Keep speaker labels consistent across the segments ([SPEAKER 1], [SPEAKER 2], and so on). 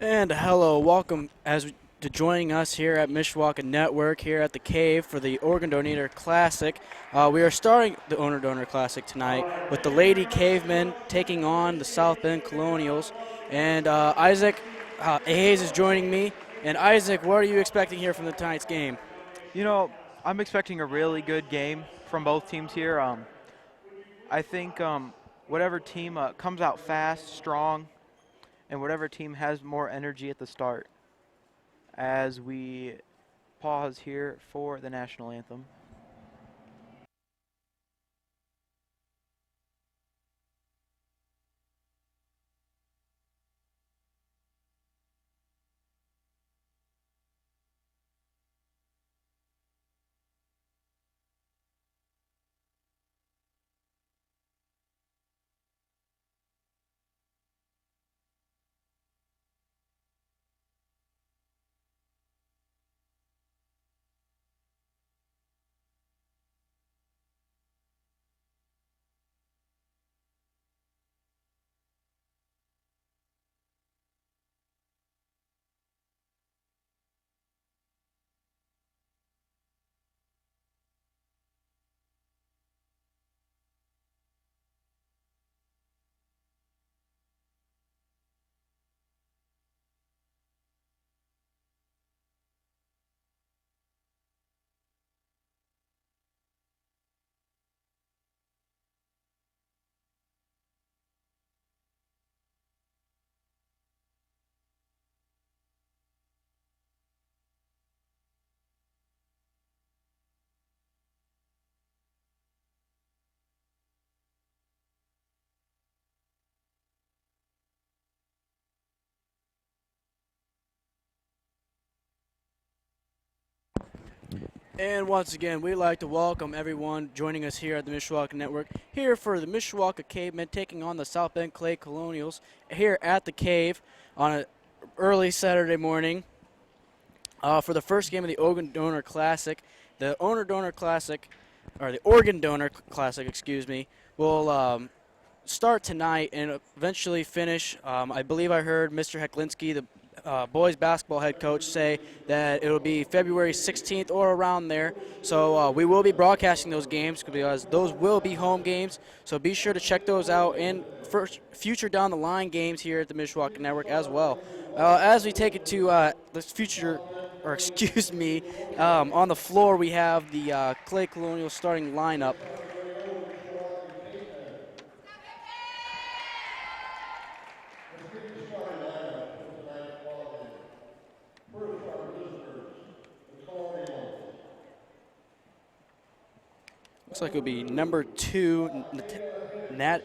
[SPEAKER 1] And hello, welcome to joining us here at Mishawaka Network here at the Cave for the Organ Donator Classic. We are starting the Owner Donor Classic tonight with the Lady Cavemen taking on the South Bend Colonials. And Isaac Hayes is joining me. And Isaac, what are you expecting here from tonight's game?
[SPEAKER 2] You know, I'm expecting a really good game from both teams here. I think whatever team comes out fast, strong, and whatever team has more energy at the start as we pause here for the national anthem.
[SPEAKER 1] And once again, we'd like to welcome everyone joining us here at the Mishawaka Network, here for the Mishawaka Cavemen taking on the South Bend Clay Colonials here at the Cave on an early Saturday morning for the first game of the Organ Donor Classic. The the Organ Donor Classic, excuse me, will start tonight and eventually finish. I believe I heard Mr. Heklinski, the boys basketball head coach, say that it will be February 16th or around there. So we will be broadcasting those games because those will be home games. So be sure to check those out and future down the line games here at the Mishawaka Network as well. As we take it to this future, or excuse me, on the floor we have the Clay Colonial starting lineup. Looks like it'll be number 2, Natalia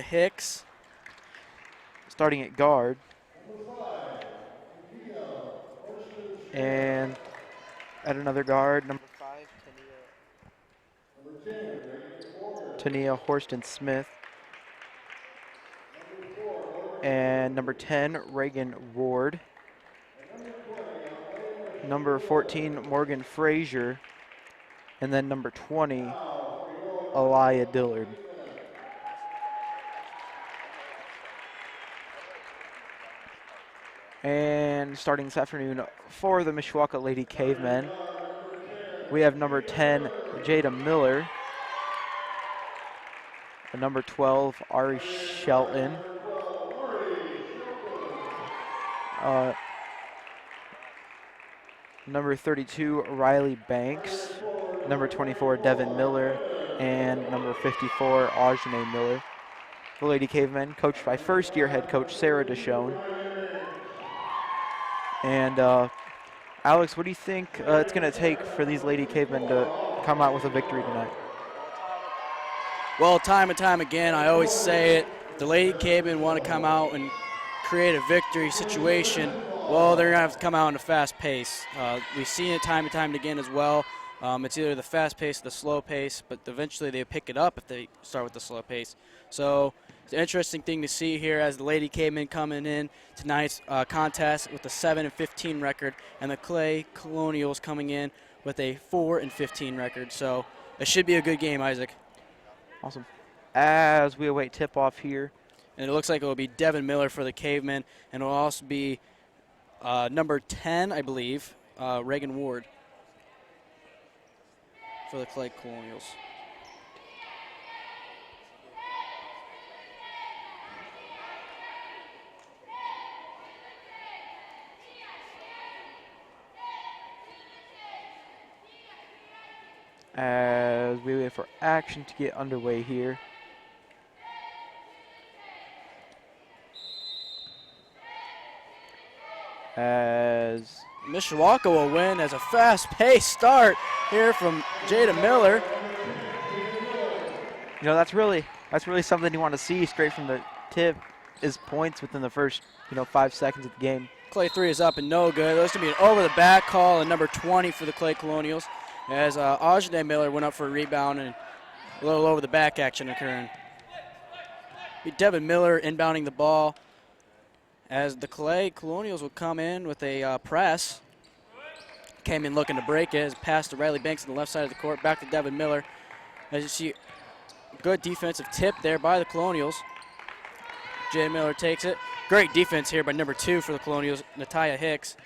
[SPEAKER 1] Hicks.
[SPEAKER 2] Starting at guard. And at another guard, number 5, Tania Horston Smith. And number 10, Reagan Ward. Number 14, Morgan Frazier. And then number 20, Aliyah Dillard. And starting this afternoon for the Mishawaka Lady Cavemen, we have number 10, Jada Miller. And number 12, Ari Shelton. Number 32, Riley Banks. Number 24, Devin Miller. And number 54, Ajane Miller. The Lady Cavemen, coached by first-year head coach Sarah Deshone. And Alex, what do you think it's going to take for these Lady Cavemen to come out with a victory tonight?
[SPEAKER 1] Well, time and time again, I always say it, the Lady Cavemen want to come out and create a victory situation. Well, they're going to have to come out in a fast pace. We've seen it time and time again as well. It's either the fast pace or the slow pace, but eventually they pick it up if they start with the slow pace. So it's an interesting thing to see here as the Lady Cavemen coming in tonight's contest with a 7-15 record, and the Clay Colonials coming in with a 4-15 record. So it should be a good game, Isaac.
[SPEAKER 2] Awesome. As we await tip-off here
[SPEAKER 1] And it looks like it will be Devin Miller for the Cavemen, and it will also be number 10, I believe, Reagan Ward for the Clay Colonials.
[SPEAKER 2] As we wait for action to get underway here. As
[SPEAKER 1] Mishawaka will win as a fast-paced start here from Jada Miller.
[SPEAKER 2] you know, that's really something you want to see straight from the tip, is points within the first 5 seconds of the game.
[SPEAKER 1] Clay 3 is up and no good. That's going to be an over-the-back call and number 20 for the Clay Colonials as Ajane Miller went up for a rebound and a little over-the-back action occurring. Devin Miller inbounding the ball as the Clay Colonials will come in with a press. Came in looking to break it. As pass to Riley Banks on the left side of the court. Back to Devin Miller. As you see, good defensive tip there by the Colonials. Jay Miller takes it. Great defense here by number 2 for the Colonials, Natalia Hicks.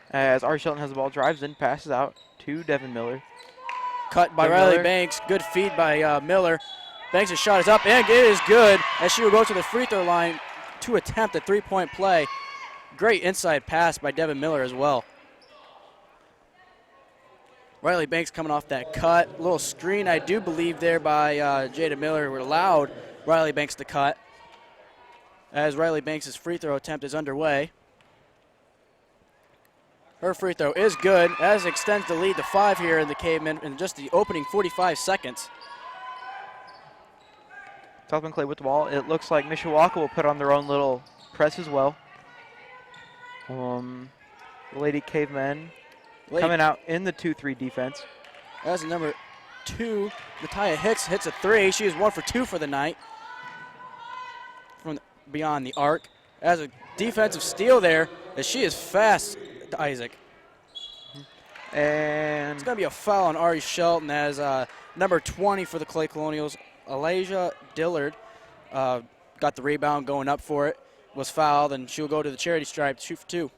[SPEAKER 2] As Ari Shelton has the ball, drives in, passes out to Devin Miller.
[SPEAKER 1] Cut by
[SPEAKER 2] Devin
[SPEAKER 1] Riley
[SPEAKER 2] Miller.
[SPEAKER 1] Banks. Good feed by Miller. Banks' shot is up, and it is good as she will go to the free throw line to attempt a three-point play. Great inside pass by Devin Miller as well. Riley Banks coming off that cut. A little screen, I do believe, there by Jada Miller would allowed Riley Banks to cut. As Riley Banks' free throw attempt is underway. Her free throw is good, as it extends the lead to 5 here in the Cavemen in just the opening 45 seconds.
[SPEAKER 2] South Bend Clay with the ball. It looks like Mishawaka will put on their own little press as well. The Lady Cavemen coming out in the 2-3 defense.
[SPEAKER 1] As number 2, Natalia Hicks hits a 3. She is 1 for 2 for the night from beyond the arc. As a defensive steal there, as she is fast to Isaac.
[SPEAKER 2] And
[SPEAKER 1] It's going to be a foul on Ari Shelton as number 20 for the Clay Colonials, Elijah Dillard, got the rebound going up for it, was fouled, and she'll go to the charity stripe to shoot for 2.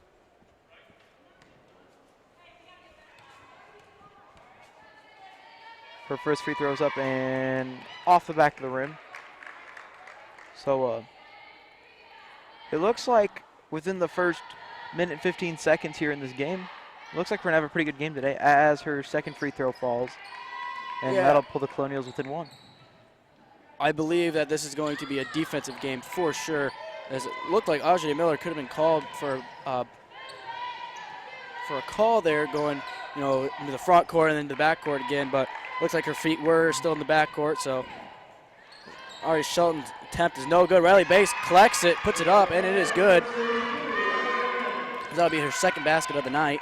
[SPEAKER 2] her first free throws up and off the back of the rim. So it looks like within the first minute and 15 seconds here in this game, it looks like we're going to have a pretty good game today as her second free throw falls. And
[SPEAKER 1] Yeah.
[SPEAKER 2] that'll pull the Colonials within 1.
[SPEAKER 1] I believe that this is going to be a defensive game for sure, as it looked like Ajay Miller could have been called for a call there going, into the front court and then the back court again, but looks like her feet were still in the back court, so Ari Shelton's attempt is no good. Riley Banks collects it, puts it up, and it is good. That'll be her second basket of the night.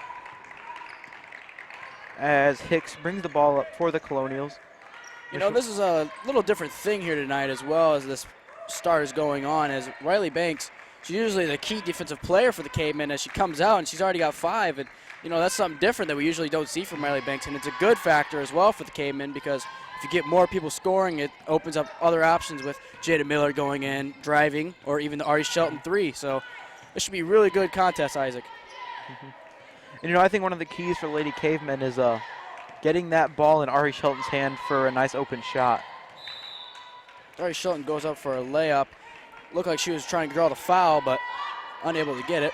[SPEAKER 2] As Hicks brings the ball up for the Colonials.
[SPEAKER 1] This is a little different thing here tonight as well as this start is going on, as Riley Banks, she's usually the key defensive player for the Cavemen as she comes out, and she's already got 5. And, that's something different that we usually don't see from Riley Banks, and it's a good factor as well for the Cavemen because if you get more people scoring, it opens up other options with Jada Miller going in, driving, or even the Ari Shelton 3. So this should be a really good contest, Isaac.
[SPEAKER 2] And, I think one of the keys for Lady Cavemen is getting that ball in Ari Shelton's hand for a nice open shot.
[SPEAKER 1] Ari Shelton goes up for a layup. Looked like she was trying to draw the foul, but unable to get it.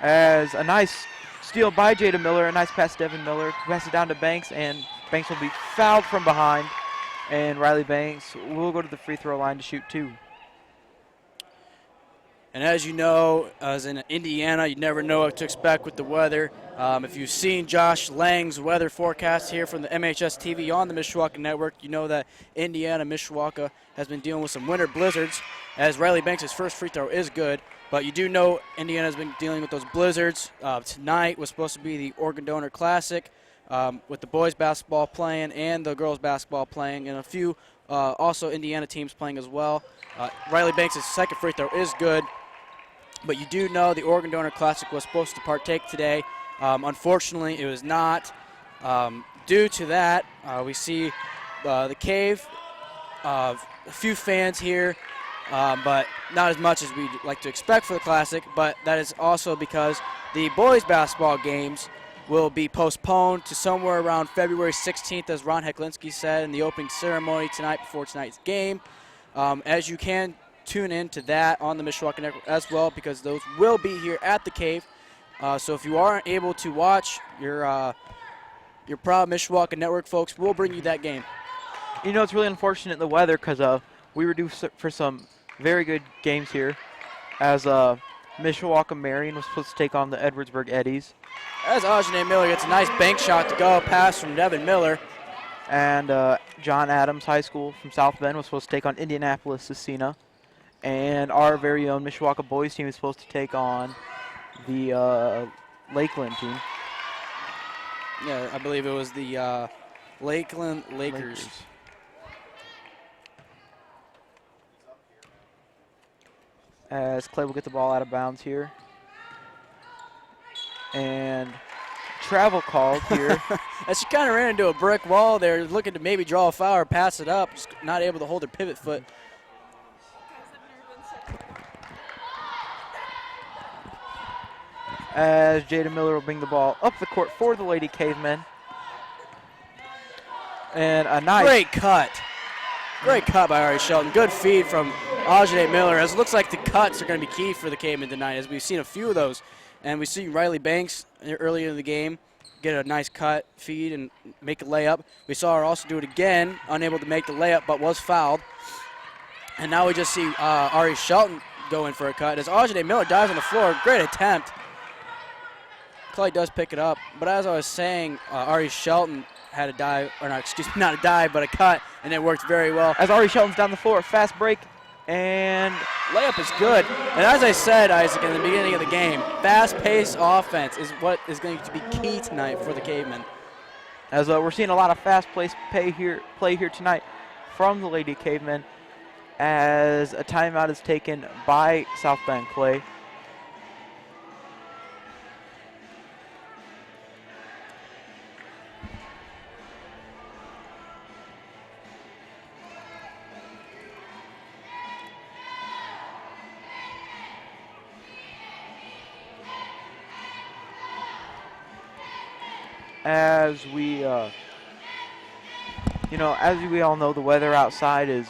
[SPEAKER 2] As a nice steal by Jada Miller, a nice pass to Devin Miller, who passes it down to Banks, and Banks will be fouled from behind. And Riley Banks will go to the free throw line to shoot 2.
[SPEAKER 1] And as you know, as in Indiana, you never know what to expect with the weather. If you've seen Josh Lang's weather forecast here from the MHS TV on the Mishawaka Network, you know that Indiana, Mishawaka has been dealing with some winter blizzards, as Riley Banks' first free throw is good. But you do know Indiana's been dealing with those blizzards. Tonight was supposed to be the Oregon Donor Classic with the boys basketball playing and the girls basketball playing, and a few also Indiana teams playing as well. Riley Banks' second free throw is good. But you do know the Oregon Donor Classic was supposed to partake today. Unfortunately, it was not. Due to that, we see the Cave, a few fans here, but not as much as we'd like to expect for the Classic. But that is also because the boys basketball games will be postponed to somewhere around February 16th, as Ron Heklinski said in the opening ceremony tonight before tonight's game. As you can tune in to that on the Mishawaka Network as well, because those will be here at the Cave. So if you aren't able to watch your proud Mishawaka Network folks, we'll bring you that game.
[SPEAKER 2] You know, it's really unfortunate the weather, because we were due for some very good games here, as Mishawaka Marion was supposed to take on the Edwardsburg Eddies.
[SPEAKER 1] As Ajane Miller gets a nice bank shot to go, pass from Devin Miller.
[SPEAKER 2] And John Adams High School from South Bend was supposed to take on Indianapolis Cecina. And our very own Mishawaka boys team is supposed to take on the Lakeland team.
[SPEAKER 1] Yeah, I believe it was the Lakeland Lakers.
[SPEAKER 2] As Clay will get the ball out of bounds here. And travel called here.
[SPEAKER 1] As she kind of ran into a brick wall there, looking to maybe draw a foul or pass it up, just not able to hold her pivot foot.
[SPEAKER 2] As Jada Miller will bring the ball up the court for the Lady Cavemen. And a nice...
[SPEAKER 1] Great cut. Great cut by Ari Shelton. Good feed from Ajane Miller, as it looks like the cuts are going to be key for the Cavemen tonight, as we've seen a few of those. And we see Riley Banks earlier in the game get a nice cut, feed, and make a layup. We saw her also do it again, unable to make the layup, but was fouled. And now we just see Ari Shelton go in for a cut. As Ajane Miller dives on the floor, great attempt. Clay does pick it up. But as I was saying, Ari Shelton had a dive, or not, excuse me, not a dive, but a cut, and it worked very well.
[SPEAKER 2] As Ari Shelton's down the floor, fast break, and
[SPEAKER 1] layup is good. And as I said, Isaac, in the beginning of the game, fast-paced offense is what is going to be key tonight for the Cavemen.
[SPEAKER 2] As we're seeing a lot of fast-paced play here tonight from the Lady Cavemen, as a timeout is taken by South Bend Clay. As we, as we all know, the weather outside is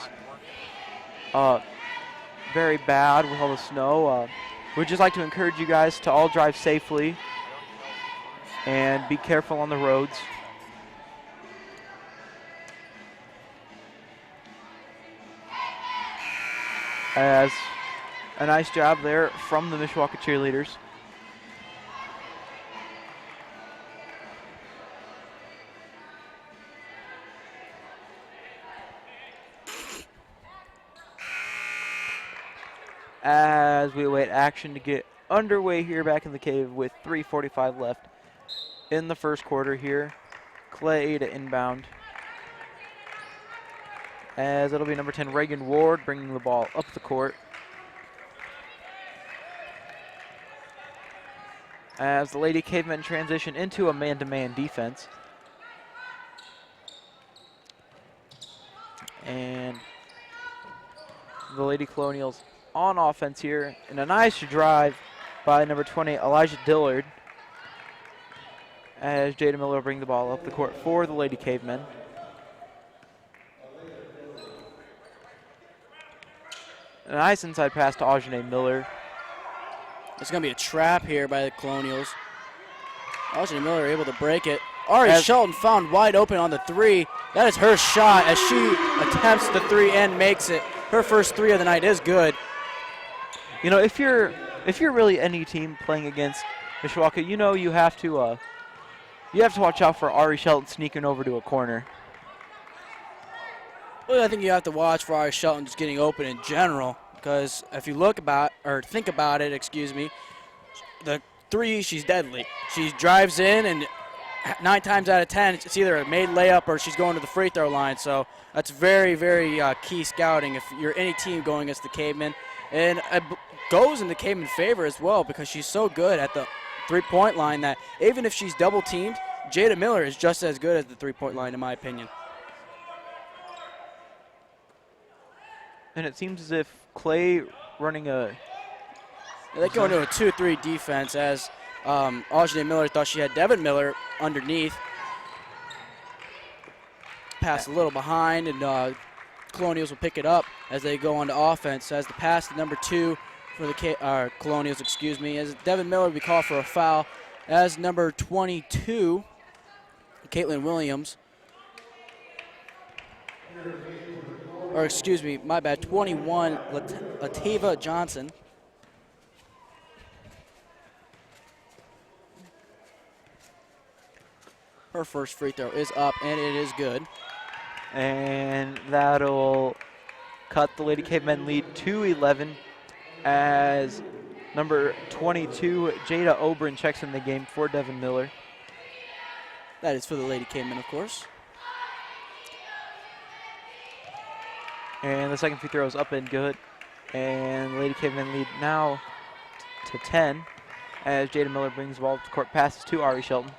[SPEAKER 2] very bad with all the snow. We'd just like to encourage you guys to all drive safely and be careful on the roads. As a nice job there from the Mishawaka cheerleaders. As we await action to get underway here back in the Cave with 3:45 left in the first quarter here. Clay to inbound. As it'll be number 10, Reagan Ward, bringing the ball up the court. As the Lady Cavemen transition into a man-to-man defense. And the Lady Colonials on offense here, and a nice drive by number 20, Elijah Dillard, as Jada Miller will bring the ball up the court for the Lady Cavemen. A nice inside pass to Ajane Miller.
[SPEAKER 1] It's going to be a trap here by the Colonials. Ajane Miller able to break it. Ari Shelton found wide open on the three. That is her shot as she attempts the three and makes it. Her first three of the night is good.
[SPEAKER 2] You know, if you're really any team playing against Mishawaka, you know you have to watch out for Ari Shelton sneaking over to a corner.
[SPEAKER 1] Well, I think you have to watch for Ari Shelton just getting open in general, because if you think about it, the three, she's deadly. She drives in, and 9 times out of 10, it's either a made layup or she's going to the free throw line. So that's very, very key scouting if you're any team going against the Cavemen. And goes into Cayman favor as well because she's so good at the three-point line that even if she's double teamed, Jada Miller is just as good at the three-point line in my opinion.
[SPEAKER 2] And it seems as if Clay running a...
[SPEAKER 1] They go into a 2-3 defense as Ajane Miller thought she had Devin Miller underneath. Pass a little behind, and Colonials will pick it up as they go on to offense. As the pass to number 2 for the Colonials, excuse me, as Devin Miller will be called for a foul. As number 22, Caitlin Williams, or excuse me, my bad, 21, Lativa Johnson. Her first free throw is up, and it is good.
[SPEAKER 2] And that'll cut the Lady Cavemen lead to 11 as number 22, Jada Oberon, checks in the game for Devin Miller.
[SPEAKER 1] That is for the Lady Cavemen, of course.
[SPEAKER 2] And the second free throw is up and good. And the Lady Cavemen lead now to 10 as Jada Miller brings the ball to court, passes to Ari Shelton.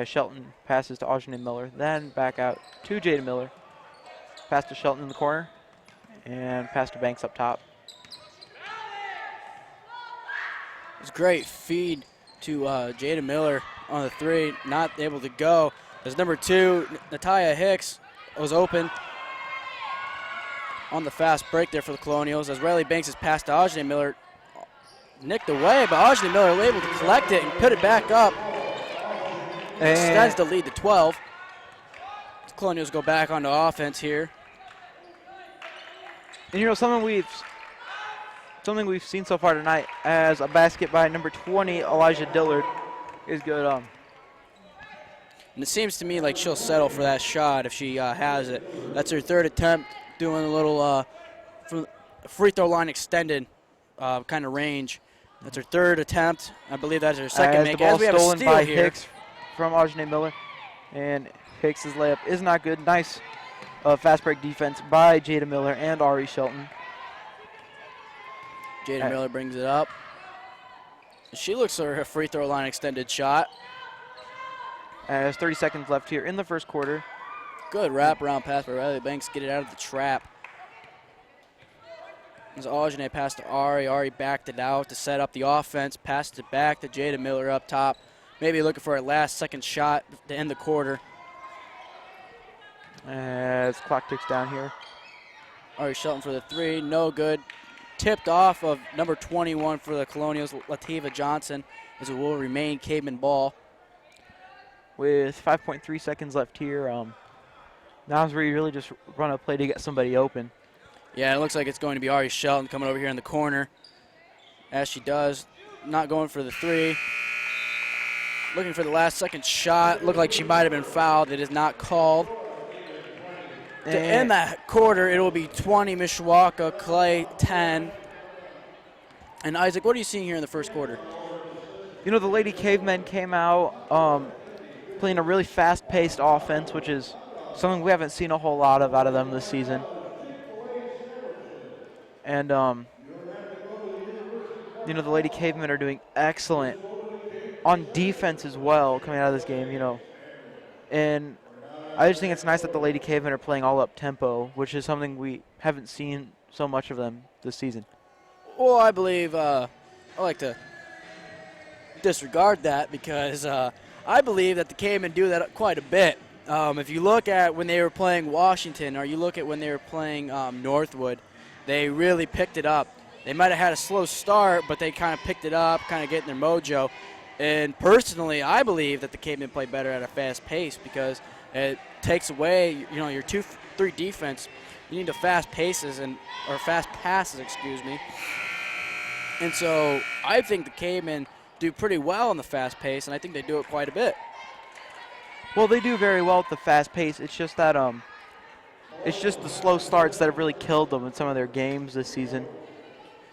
[SPEAKER 2] Shelton passes to Ajane Miller, then back out to Jada Miller. Pass to Shelton in the corner, and pass to Banks up top.
[SPEAKER 1] It's a great feed to Jada Miller on the 3, not able to go. As number 2, Natalia Hicks, was open on the fast break there for the Colonials. As Riley Banks' pass to Ajane Miller, nicked away, but Ajane Miller was able to collect it and put it back up. Extends the lead to 12. The Colonials go back onto offense here.
[SPEAKER 2] And you know, something we've seen so far tonight as a basket by number 20, Elijah Dillard, is good.
[SPEAKER 1] And it seems to me like she'll settle for that shot if she has it. That's her third attempt, doing a little from free throw line extended kind of range. That's her third attempt. I believe that's her second make.
[SPEAKER 2] The ball
[SPEAKER 1] as we have
[SPEAKER 2] stolen
[SPEAKER 1] a steal
[SPEAKER 2] by
[SPEAKER 1] here.
[SPEAKER 2] Hicks from Ajane Miller, and Hicks' layup is not good. Nice fast break defense by Jada Miller and Ari Shelton.
[SPEAKER 1] Jada Miller brings it up. She looks for her free throw line extended shot.
[SPEAKER 2] There's 30 seconds left here in the first quarter.
[SPEAKER 1] Good wraparound pass by Riley Banks, get it out of the trap. As Ajane passed to Ari. Ari backed it out to set up the offense, passed it back to Jada Miller up top. Maybe looking for a last-second shot to end the quarter.
[SPEAKER 2] As clock ticks down here.
[SPEAKER 1] Ari Shelton for the 3, no good. Tipped off of number 21 for the Colonials, Lativa Johnson, as it will remain Caveman ball.
[SPEAKER 2] With 5.3 seconds left here, now is where you really just run a play to get somebody open.
[SPEAKER 1] Yeah, it looks like it's going to be Ari Shelton coming over here in the corner. As she does, not going for the 3. Looking for the last-second shot. Looked like she might have been fouled. It is not called. To end that quarter, it will be 20 Mishawaka, Clay 10. And Isaac, what are you seeing here in the first quarter?
[SPEAKER 2] You know, the Lady Cavemen came out playing a really fast-paced offense, which is something we haven't seen a whole lot of out of them this season. And, you know, the Lady Cavemen are doing excellent on defense as well coming out of this game, you know. And I just think it's nice that the Lady Cavemen are playing all up tempo, which is something we haven't seen so much of them this season.
[SPEAKER 1] Well, I believe I like to disregard that because I believe that the Cavemen do that quite a bit. If you look at when they were playing Washington or you look at when they were playing Northwood, they really picked it up. They might have had a slow start, but they kind of picked it up, kind of getting their mojo. And personally, I believe that the Cavemen play better at a fast pace because it takes away, you know, your 2-3 defense. You need the fast paces or fast passes, excuse me. And so I think the Cavemen do pretty well on the fast pace, and I think they do it quite a bit.
[SPEAKER 2] Well, they do very well at the fast pace. It's just that it's just the slow starts that have really killed them in some of their games this season.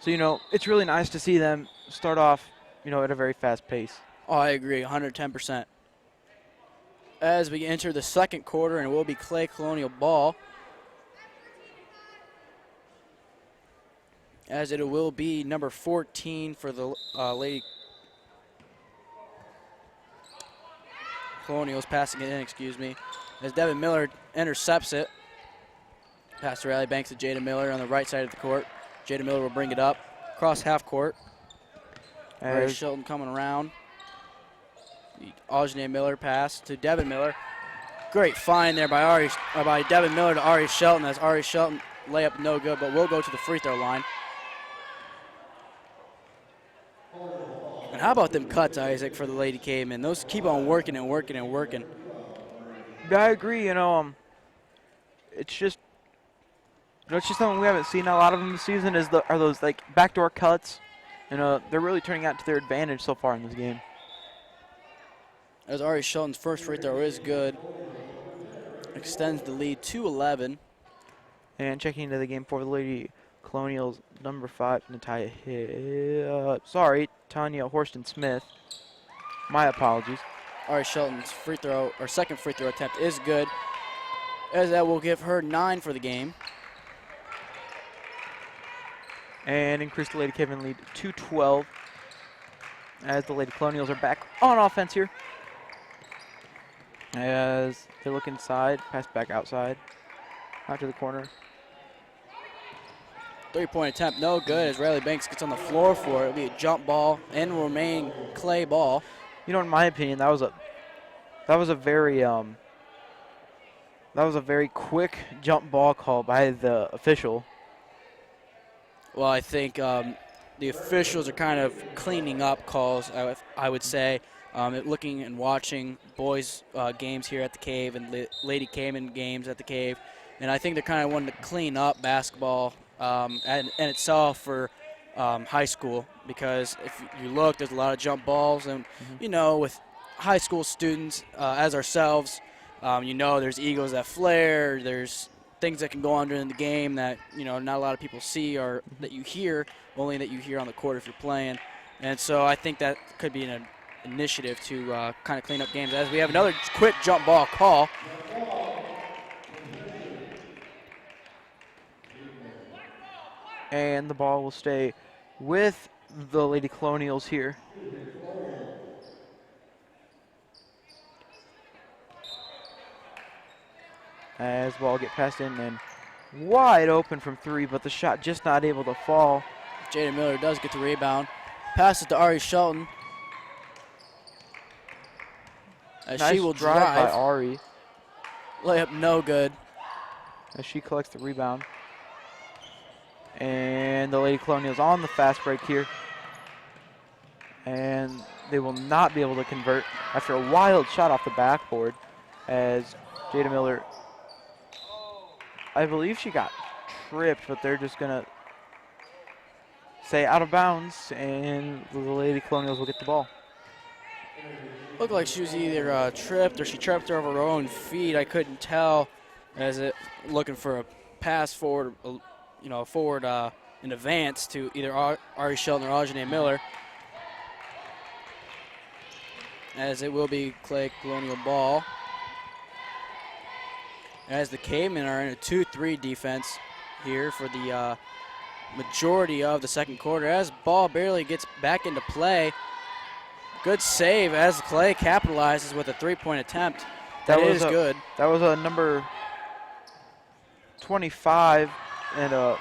[SPEAKER 2] So, you know, it's really nice to see them start off, you know, at a very fast pace.
[SPEAKER 1] Oh, I agree, 110%. As we enter the second quarter, and it will be Clay Colonial ball. as it will be number 14 for the Lady Colonials passing it in, excuse me, as Devin Miller intercepts it. Pass to Riley Banks to Jada Miller on the right side of the court. Jada Miller will bring it up across half court. Ray Shelton coming around. Aujane Miller pass to Devin Miller. Great find there by Devin Miller to Ari Shelton, as Ari Shelton layup no good, but will go to the free throw line. And how about them cuts, Isaac, for the Lady Cavemen? Those keep on working and working and working.
[SPEAKER 2] Yeah, I agree. It's just something we haven't seen a lot of them this season. Are those like backdoor cuts? They're really turning out to their advantage so far in this game.
[SPEAKER 1] As Ari Shelton's first free throw is good, extends the lead to 11.
[SPEAKER 2] And checking into the game for the Lady Colonials, number 5, Tanya Horston Smith. My apologies.
[SPEAKER 1] Ari Shelton's second free throw attempt is good, as that will give her 9 for the game.
[SPEAKER 2] And increase the Lady Cavemen lead to 12, as the Lady Colonials are back on offense here. As they look inside, pass back outside, out to the corner.
[SPEAKER 1] 3-point attempt, no good, as Riley Banks gets on the floor for it. It'll be a jump ball and will remain Clay ball.
[SPEAKER 2] In my opinion, that was a very quick jump ball call by the official.
[SPEAKER 1] Well, I think the officials are kind of cleaning up calls, I would say. Looking and watching boys' games here at the Cave and Lady Cayman games at the Cave. And I think they're kind of wanting to clean up basketball and itself for high school, because if you look, there's a lot of jump balls. And, with high school students as ourselves, there's egos that flare. There's things that can go on during the game that, not a lot of people see or that you hear, only that you hear on the court if you're playing. And so I think that could be an initiative to kind of clean up games, as we have another quick jump ball call.
[SPEAKER 2] And the ball will stay with the Lady Colonials here. As the ball get passed in and wide open from 3, but the shot just not able to fall.
[SPEAKER 1] Jada Miller does get the rebound. Passes to Ari Shelton. As
[SPEAKER 2] nice
[SPEAKER 1] she will
[SPEAKER 2] drive by Ari.
[SPEAKER 1] Layup no good.
[SPEAKER 2] As she collects the rebound. And the Lady Colonials on the fast break here. And they will not be able to convert after a wild shot off the backboard, as Jada Miller, I believe she got tripped, but they're just going to say out of bounds, and the Lady Colonials will get the ball.
[SPEAKER 1] Looked like she was either tripped or she tripped over her own feet. I couldn't tell, as it looking for a pass forward, forward in advance to either Ari Shelton or Aujane Miller, as it will be Clay Colonial ball. As the Cavemen are in a 2-3 defense here for the majority of the second quarter, as ball barely gets back into play. Good save as Clay capitalizes with a 3-point attempt. That is good.
[SPEAKER 2] That was a number 25, and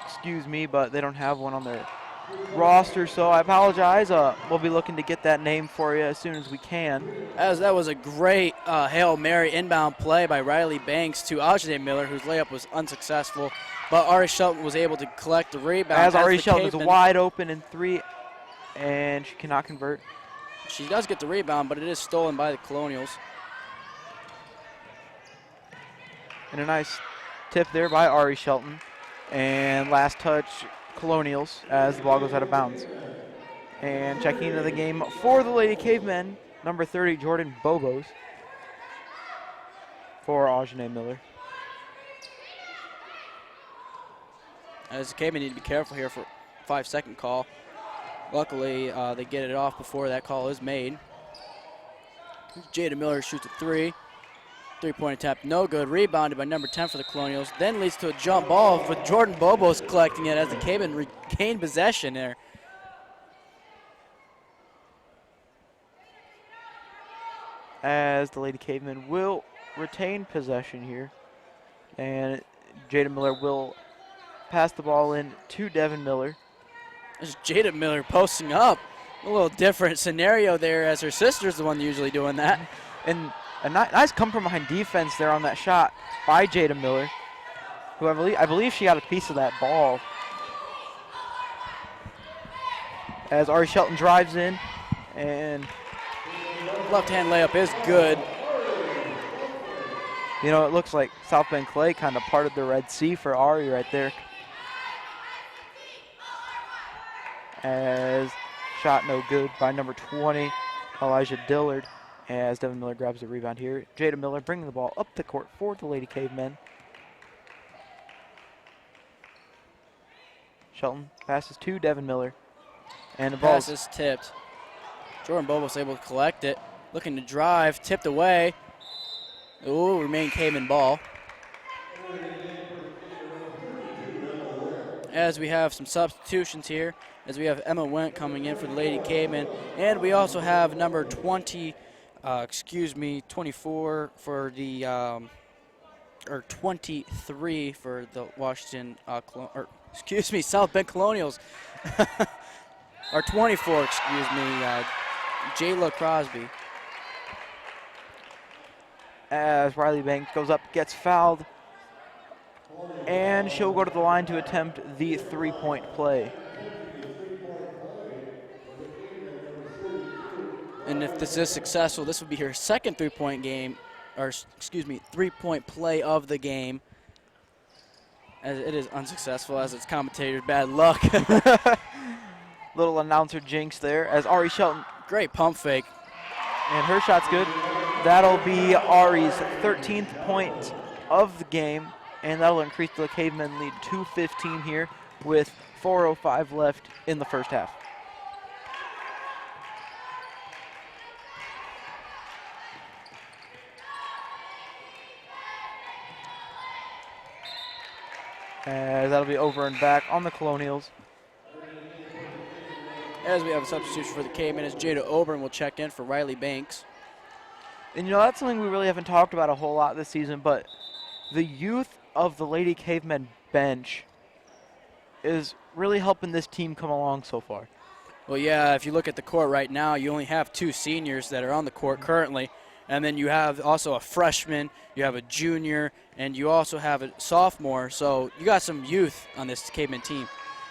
[SPEAKER 2] excuse me, but they don't have one on their roster, so I apologize. We'll be looking to get that name for you as soon as we can.
[SPEAKER 1] As that was a great Hail Mary inbound play by Riley Banks to Aujane Miller, whose layup was unsuccessful, but Ari Shelton was able to collect the rebound.
[SPEAKER 2] As Ari Shelton is wide open in 3, and she cannot convert.
[SPEAKER 1] She does get the rebound, but it is stolen by the Colonials.
[SPEAKER 2] And a nice tip there by Ari Shelton. And last touch, Colonials, as the ball goes out of bounds. And checking into the game for the Lady Cavemen, number 30, Jordan Bobos, for Aujane Miller.
[SPEAKER 1] As the Cavemen need to be careful here for 5-second call. Luckily, they get it off before that call is made. Jada Miller shoots a 3. Three-point attempt, no good. Rebounded by number 10 for the Colonials. Then leads to a jump ball with Jordan Bobos collecting it as the Cavemen regain possession there.
[SPEAKER 2] As the Lady Cavemen will retain possession here. And Jada Miller will pass the ball in to Devin Miller.
[SPEAKER 1] There's Jada Miller posting up. A little different scenario there as her sister's the one usually doing that.
[SPEAKER 2] And a nice come from behind defense there on that shot by Jada Miller, who I believe she got a piece of that ball. As Ari Shelton drives in, and
[SPEAKER 1] Left-hand layup is good.
[SPEAKER 2] you know, it looks like South Bend Clay kind of parted the Red Sea for Ari right there. As shot no good by number 20, Elijah Dillard. As Devin Miller grabs the rebound here. Jada Miller bringing the ball up the court for the Lady Cavemen. Shelton passes to Devin Miller. And the ball
[SPEAKER 1] Pass is tipped. Jordan Bobos able to collect it. Looking to drive, tipped away. Ooh, remain Caveman ball. As we have some substitutions here, as we have Emma Wendt coming in for the Lady Cavemen, and we also have number 24 for the, or 23 for the Washington, South Bend Colonials. Or 24, Jayla Crosby.
[SPEAKER 2] as Riley Banks goes up, gets fouled, and she'll go to the line to attempt the three-point play.
[SPEAKER 1] And if this is successful, this would be her second three-point three-point play of the game. As it is unsuccessful, as it's commentator's bad luck.
[SPEAKER 2] Little announcer jinx there as Ari Shelton,
[SPEAKER 1] Great pump fake.
[SPEAKER 2] and her shot's good. That'll be Ari's 13th point of the game, and that'll increase the Cavemen lead to 15 here with 4:05 left in the first half. That'll be over and back on the Colonials.
[SPEAKER 1] As we have a substitution for the Cavemen, as Jada Oberon will check in for Riley Banks.
[SPEAKER 2] And you know, that's something we really haven't talked about a whole lot this season, but the youth of the Lady Cavemen bench is really helping this team come along so far.
[SPEAKER 1] Well, yeah, if you look at the court right now, you only have two seniors that are on the court currently. And then you have also a freshman, you have a junior, and you also have a sophomore. So you got some youth on this Caveman team.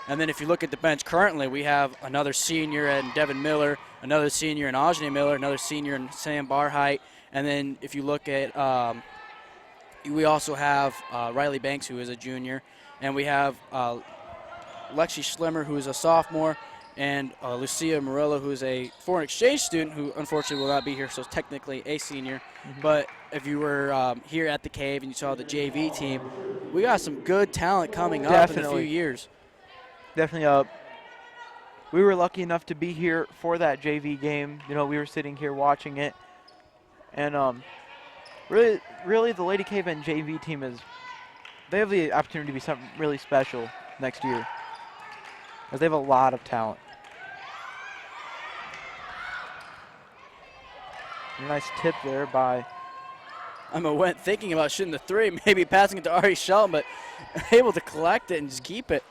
[SPEAKER 1] And then if you look at the bench currently, we have another senior in Devin Miller, another senior in Ajane Miller, another senior in Sam Barheit. And then if you look at, we also have Riley Banks, who is a junior. And we have Lexi Schlimmer, who is a sophomore, and Lucia Murillo, who is a foreign exchange student who unfortunately will not be here, so technically a senior. But if you were here at the Cave and you saw the JV team, we got some good talent coming up in a few years.
[SPEAKER 2] Definitely. We were lucky enough to be here for that JV game. You know, we were sitting here watching it. And really the Lady Cavemen JV team they have the opportunity to be something really special next year, because they have a lot of talent. A nice tip there by
[SPEAKER 1] Emma Wendt thinking about shooting the three, maybe passing it to Ari Shelton, but able to collect it and just keep it.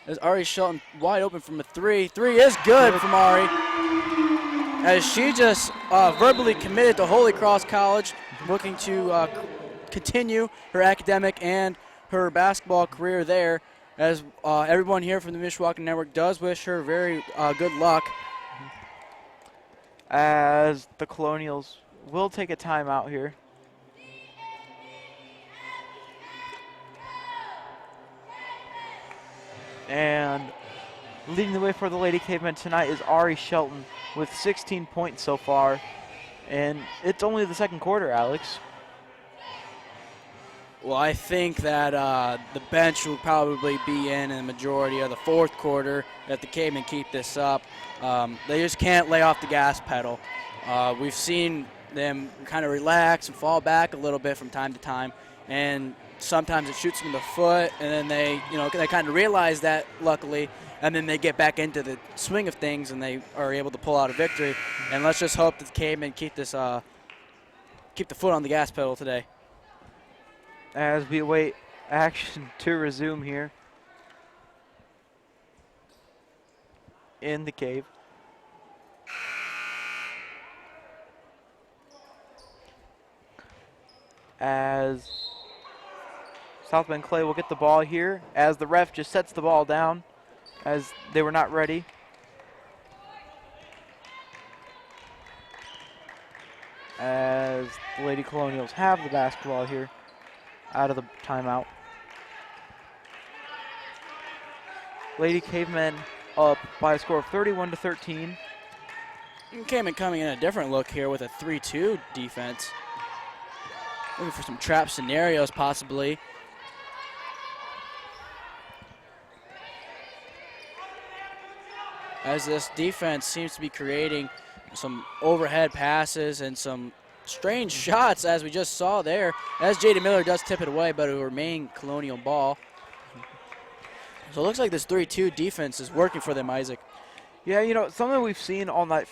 [SPEAKER 1] As Ari Shelton wide open from a three. Three is good from Ari. As she just verbally committed to Holy Cross College, looking to continue her academic and her basketball career there. As everyone here from the Mishawaka Network does wish her very good luck.
[SPEAKER 2] As the Colonials will take a timeout here. And leading the way for the Lady Cavemen tonight is Ari Shelton with 16 points so far. And it's only the second quarter, Alex.
[SPEAKER 1] Well, I think that the bench will probably be in the majority of the fourth quarter if the Cavemen keep this up. They just can't lay off the gas pedal. We've seen them kind of relax and fall back a little bit from time to time. And sometimes it shoots them in the foot, and then they kind of realize that, luckily, and then they get back into the swing of things, and they are able to pull out a victory. And let's just hope that the Cavemen keep the foot on the gas pedal today.
[SPEAKER 2] As we await action to resume here in the Cave. As South Bend Clay will get the ball here, as the ref just sets the ball down as they were not ready. As the Lady Colonials have the basketball here out of the timeout. Lady Cavemen up by a score of 31-13.
[SPEAKER 1] Cavemen coming in a different look here with a 3-2 defense. Looking for some trap scenarios possibly. As this defense seems to be creating some overhead passes and some strange shots, as we just saw there, as Jada Miller does tip it away, but it will remain Colonial ball. So it looks like this 3-2 defense is working for them, Isaac.
[SPEAKER 2] Yeah, you know, something we've seen all night,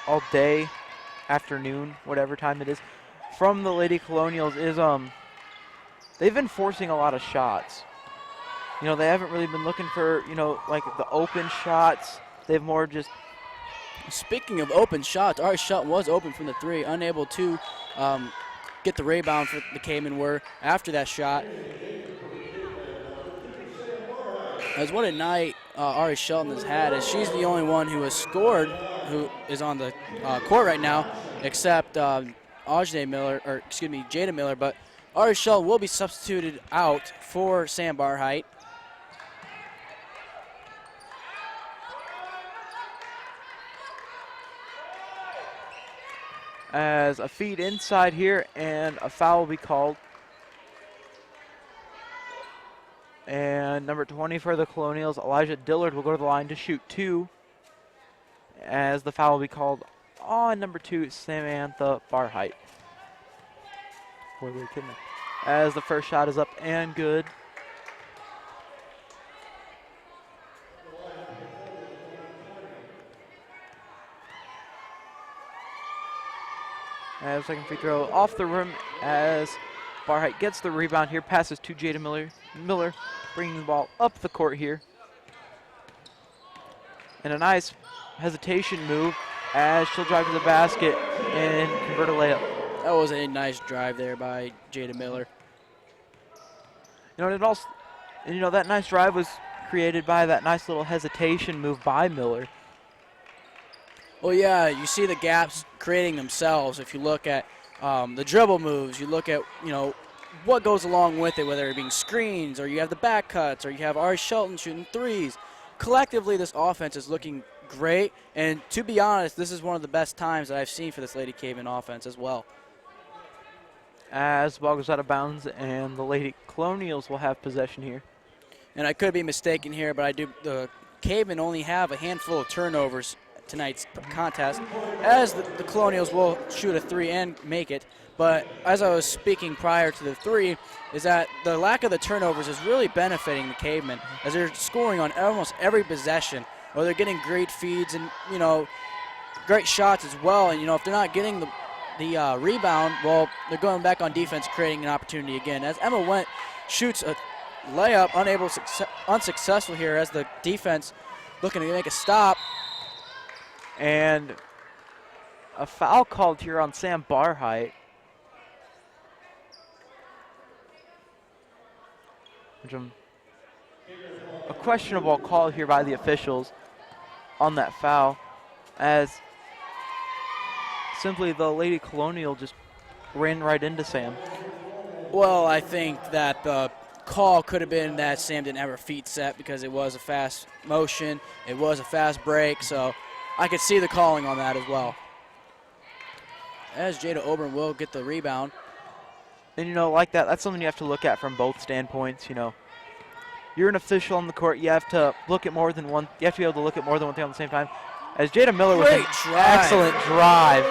[SPEAKER 2] all day, afternoon, whatever time it is, from the Lady Colonials is they've been forcing a lot of shots. You know, they haven't really been looking for, you know, like the open shots. They've more just...
[SPEAKER 1] Speaking of open shots, our shot was open from the three, unable to get the rebound for the Cavemen were after that shot. As what a night Ari Shelton has had, as she's the only one who has scored, who is on the court right now, except Jada Miller, but Ari Shelton will be substituted out for Sam Barheit.
[SPEAKER 2] As a feed inside here, and a foul will be called. And number 20 for the Colonials, Elijah Dillard, will go to the line to shoot two. As the foul will be called on number 2, Samantha Barheit. As the first shot is up and good. As second free throw off the rim, as Barheit gets the rebound here, passes to Jada Miller. Miller bringing the ball up the court here. And a nice hesitation move as she'll drive to the basket and convert a layup.
[SPEAKER 1] That was a nice drive there by Jada Miller.
[SPEAKER 2] You know, and it also, and you know, that nice drive was created by that nice little hesitation move by Miller.
[SPEAKER 1] Well, yeah, you see the gaps creating themselves. If you look at the dribble moves, you look at, you know, what goes along with it, whether it being screens or you have the back cuts or you have Ari Shelton shooting threes. Collectively, this offense is looking great, and to be honest, this is one of the best times that I've seen for this Lady Caveman offense as well.
[SPEAKER 2] As the ball goes out of bounds, and the Lady Colonials will have possession here.
[SPEAKER 1] And I could be mistaken here, but the Cavemen only have a handful of turnovers tonight's contest, as the Colonials will shoot a three and make it. But as I was speaking prior to the three, is that the lack of the turnovers is really benefiting the Cavemen, as they're scoring on almost every possession, or they're getting great feeds and, you know, great shots as well. And, you know, if they're not getting the rebound, well, they're going back on defense, creating an opportunity again. As Emma Wendt shoots a layup, unsuccessful here, as the defense looking to make a stop.
[SPEAKER 2] And a foul called here on Sam Barheit. A questionable call here by the officials on that foul, as simply the Lady Colonial just ran right into Sam.
[SPEAKER 1] Well, I think that the call could have been that Sam didn't have her feet set, because it was a fast motion, it was a fast break, so I could see the calling on that as well. As Jada Oberon will get the rebound.
[SPEAKER 2] And, you know, like that's something you have to look at from both standpoints. You know, you're an official on the court. You have to look at more than one. You have to be able to look at more than one thing at the same time. As Jada Miller with an excellent drive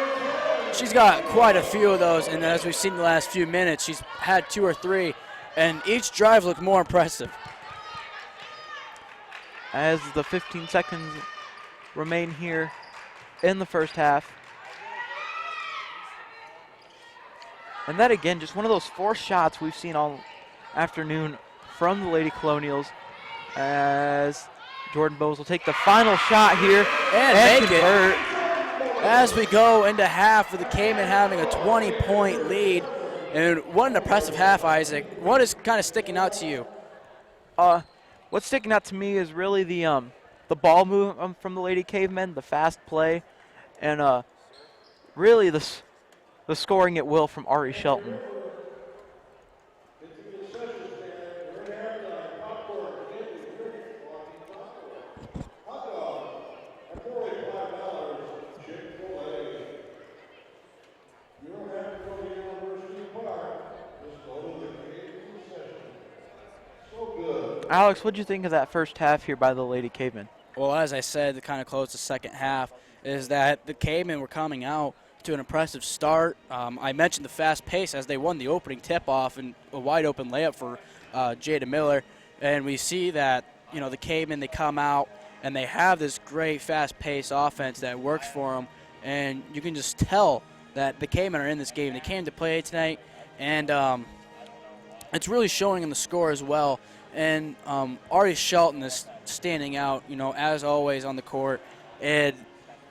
[SPEAKER 1] she's got quite a few of those, and as we've seen the last few minutes, she's had 2 or 3, and each drive looked more impressive.
[SPEAKER 2] As the 15 seconds remain here in the first half. And that, again, just one of those forced shots we've seen all afternoon from the Lady Colonials, as Jordan Bowes will take the final shot here
[SPEAKER 1] and make
[SPEAKER 2] convert.
[SPEAKER 1] it. As we go into half with the Cayman having a 20-point lead. And what an impressive half, Isaac. What is kind of sticking out to you?
[SPEAKER 2] What's sticking out to me is really the ball movement from the Lady Cavemen, the fast play, and really the scoring at will from Ari Shelton. Alex, what did you think of that first half here by the Lady Cavemen?
[SPEAKER 1] Well, as I said, to kind of close the second half, is that the Cavemen were coming out to an impressive start. I mentioned the fast pace as they won the opening tip-off and a wide-open layup for Jada Miller. And we see that, you know, the Cavemen, they come out and they have this great fast-paced offense that works for them. And you can just tell that the Cavemen are in this game. They came to play tonight, and it's really showing in the score as well. And Ari Shelton is standing out, you know, as always on the court. And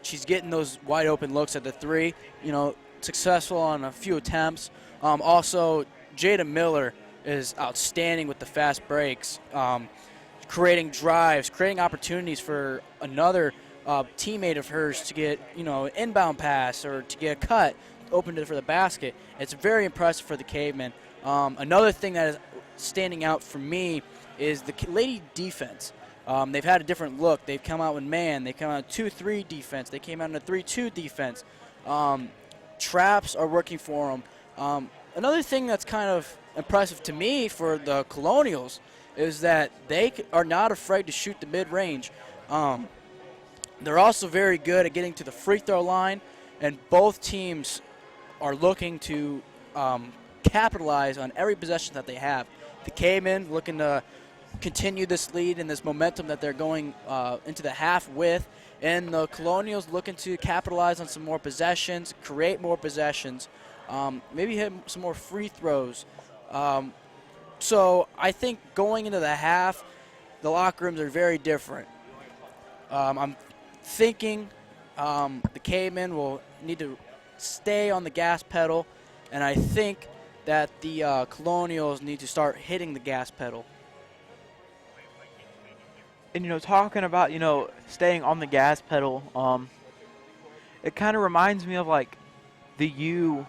[SPEAKER 1] she's getting those wide open looks at the three, you know, successful on a few attempts. Also, Jada Miller is outstanding with the fast breaks, creating drives, creating opportunities for another teammate of hers to get, you know, an inbound pass or to get a cut open for the basket. It's very impressive for the Cavemen. Another thing that is standing out for me is the Lady defense. They've had a different look. They've come out with man. They come out 2-3 defense. They came out in a 3-2 defense. Traps are working for them. Another thing that's kind of impressive to me for the Colonials is that they are not afraid to shoot the mid-range. They're also very good at getting to the free throw line, and both teams are looking to capitalize on every possession that they have. The Cayman looking to continue this lead and this momentum that they're going into the half with, and the Colonials looking to capitalize on some more possessions, create more possessions, maybe hit some more free throws. So I think going into the half, the locker rooms are very different. I'm thinking the Cayman will need to stay on the gas pedal, and I think that the Colonials need to start hitting the gas pedal.
[SPEAKER 2] And, you know, talking about, you know, staying on the gas pedal, it kind of reminds me of, like, the you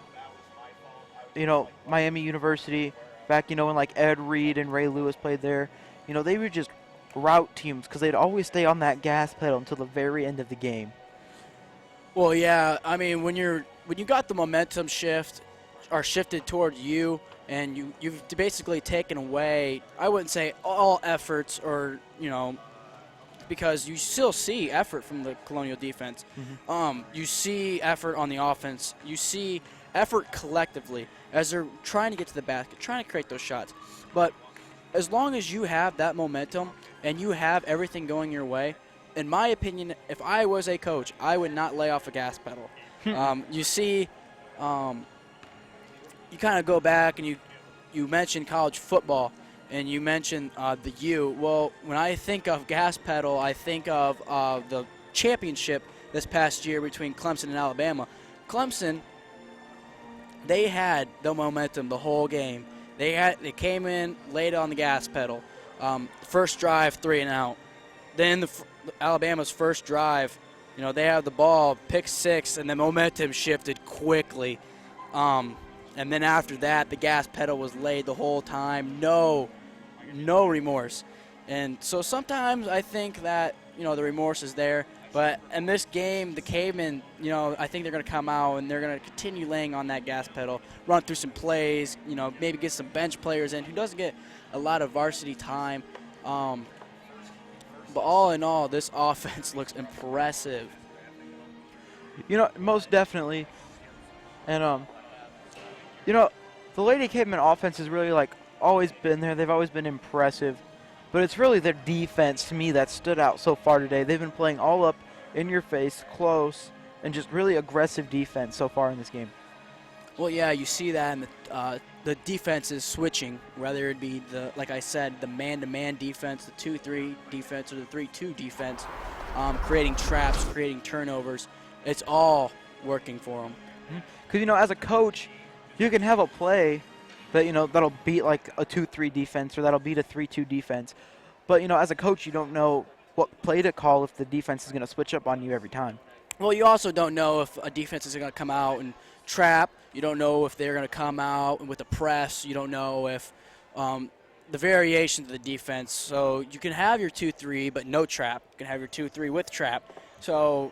[SPEAKER 2] know, Miami University back, you know, when, like, Ed Reed and Ray Lewis played there. You know, they were just route teams because they'd always stay on that gas pedal until the very end of the game.
[SPEAKER 1] Well, yeah, I mean, when you got the momentum shift or shifted toward you, and you've basically taken away, I wouldn't say all efforts, or, you know, because you still see effort from the Colonial defense. Mm-hmm. You see effort on the offense. You see effort collectively as they're trying to get to the basket, trying to create those shots. But as long as you have that momentum and you have everything going your way, in my opinion, if I was a coach, I would not lay off a gas pedal. You see, you kind of go back and you mentioned college football, and you mentioned the U. Well, when I think of gas pedal, I think of the championship this past year between Clemson and Alabama. Clemson, they had the momentum the whole game. They came in, laid on the gas pedal. First drive, 3 and out. Then Alabama's first drive, you know, they have the ball, pick 6, and the momentum shifted quickly. And then after that, the gas pedal was laid the whole time. No remorse. And so sometimes I think that, you know, the remorse is there. But in this game, the Cavemen, you know, I think they're going to come out and they're going to continue laying on that gas pedal, run through some plays, you know, maybe get some bench players in who doesn't get a lot of varsity time. But all in all, this offense looks impressive.
[SPEAKER 2] You know, most definitely. And you know, the Lady Caveman offense has really like always been there. They've always been impressive, but it's really their defense to me that stood out so far today. They've been playing all up in your face, close, and just really aggressive defense so far in this game.
[SPEAKER 1] Well, yeah, you see that in the defense is switching, whether it be like I said, the man-to-man defense, the 2-3 defense, or the 3-2 defense, creating traps, creating turnovers. It's all working for them.
[SPEAKER 2] Because as a coach, you can have a play that that'll beat like a 2-3 defense or that'll beat a 3-2 defense, but as a coach, you don't know what play to call if the defense is going to switch up on you every time.
[SPEAKER 1] Well, you also don't know if a defense is going to come out and trap. You don't know if they're going to come out with a press. You don't know if the variations of the defense. So you can have your 2-3, but no trap. You can have your 2-3 with trap. So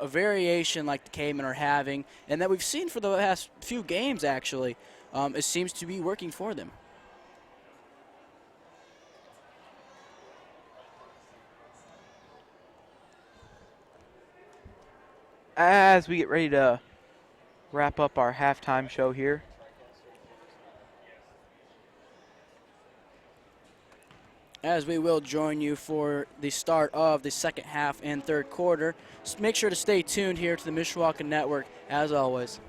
[SPEAKER 1] a variation like the Cavemen are having, and that we've seen for the last few games actually, it seems to be working for them.
[SPEAKER 2] As we get ready to wrap up our halftime show here,
[SPEAKER 1] as we will join you for the start of the second half and third quarter. Just make sure to stay tuned here to the Mishawaka Network, as always.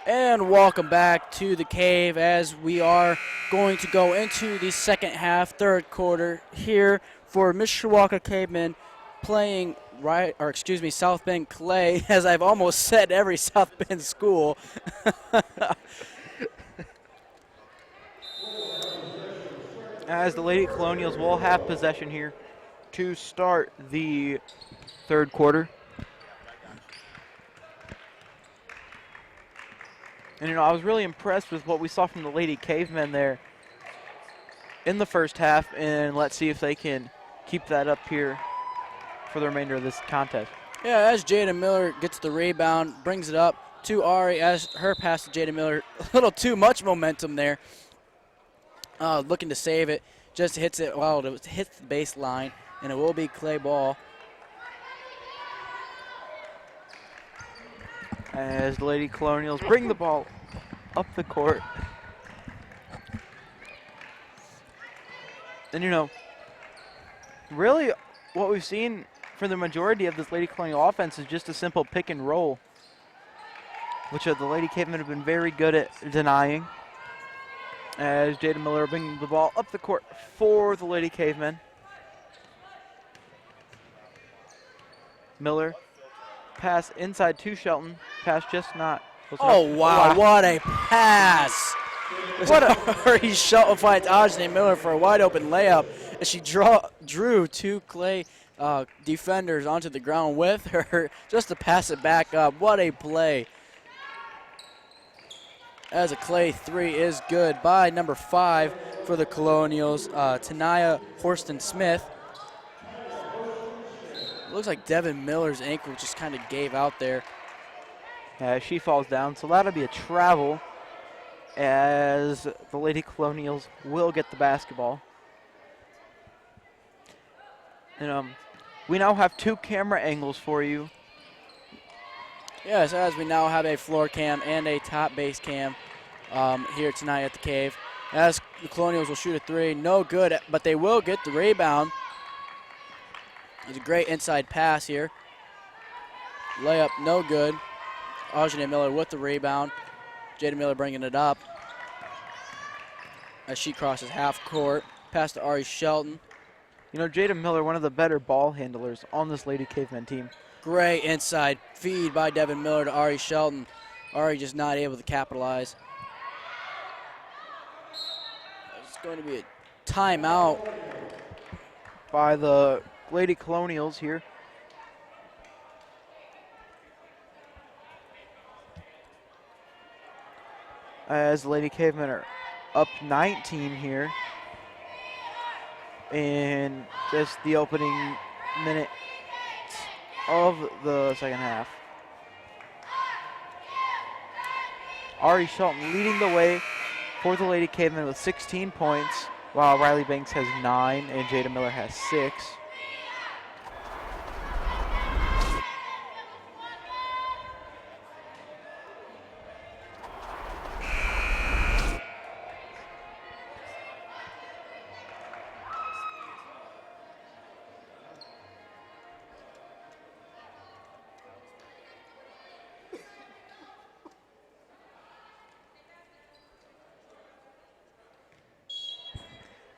[SPEAKER 1] And welcome back to the Cave as we are going to go into the second half, third quarter here for Mishawaka Cavemen playing South Bend Clay, as I've almost said every South Bend school.
[SPEAKER 2] As the Lady Colonials will have possession here to start the third quarter. And I was really impressed with what we saw from the Lady Cavemen there in the first half, and let's see if they can keep that up here for the remainder of this contest.
[SPEAKER 1] Yeah, as Jada Miller gets the rebound, brings it up to Ari as her pass to Jada Miller. A little too much momentum there. Looking to save it. Just hits it, it hits the baseline, and it will be Clay ball.
[SPEAKER 2] As the Lady Colonials bring the ball up the court. And really what we've seen for the majority of this Lady Colonial offense is just a simple pick and roll, which the Lady Cavemen have been very good at denying. As Jada Miller bringing the ball up the court for the Lady Cavemen. Miller, pass inside to Shelton. Pass just not.
[SPEAKER 1] Oh, wow, what a pass. What a Shelton finds Ajane Miller for a wide open layup as she drew two Clay defenders onto the ground with her just to pass it back up. What a play. As a Clay three is good by number 5 for the Colonials, Tanaya Horston-Smith. Looks like Devin Miller's ankle just kind of gave out there.
[SPEAKER 2] She falls down, so that'll be a travel as the Lady Colonials will get the basketball. And we now have 2 camera angles for you.
[SPEAKER 1] Yes, as we now have a floor cam and a top base cam here tonight at the Cave. As the Colonials will shoot a 3, no good, but they will get the rebound. It's a great inside pass here. Layup, no good. Ajane Miller with the rebound. Jada Miller bringing it up as she crosses half court. Pass to Ari Shelton.
[SPEAKER 2] Jada Miller, one of the better ball handlers on this Lady Caveman team.
[SPEAKER 1] Great inside feed by Devin Miller to Ari Shelton. Ari just not able to capitalize. It's going to be a timeout
[SPEAKER 2] by the Lady Colonials here. As the Lady Cavemen are up 19 here in just the opening minute of the second half. Ari Shelton leading the way for the Lady Cavemen with 16 points, while Riley Banks has 9 and Jada Miller has 6.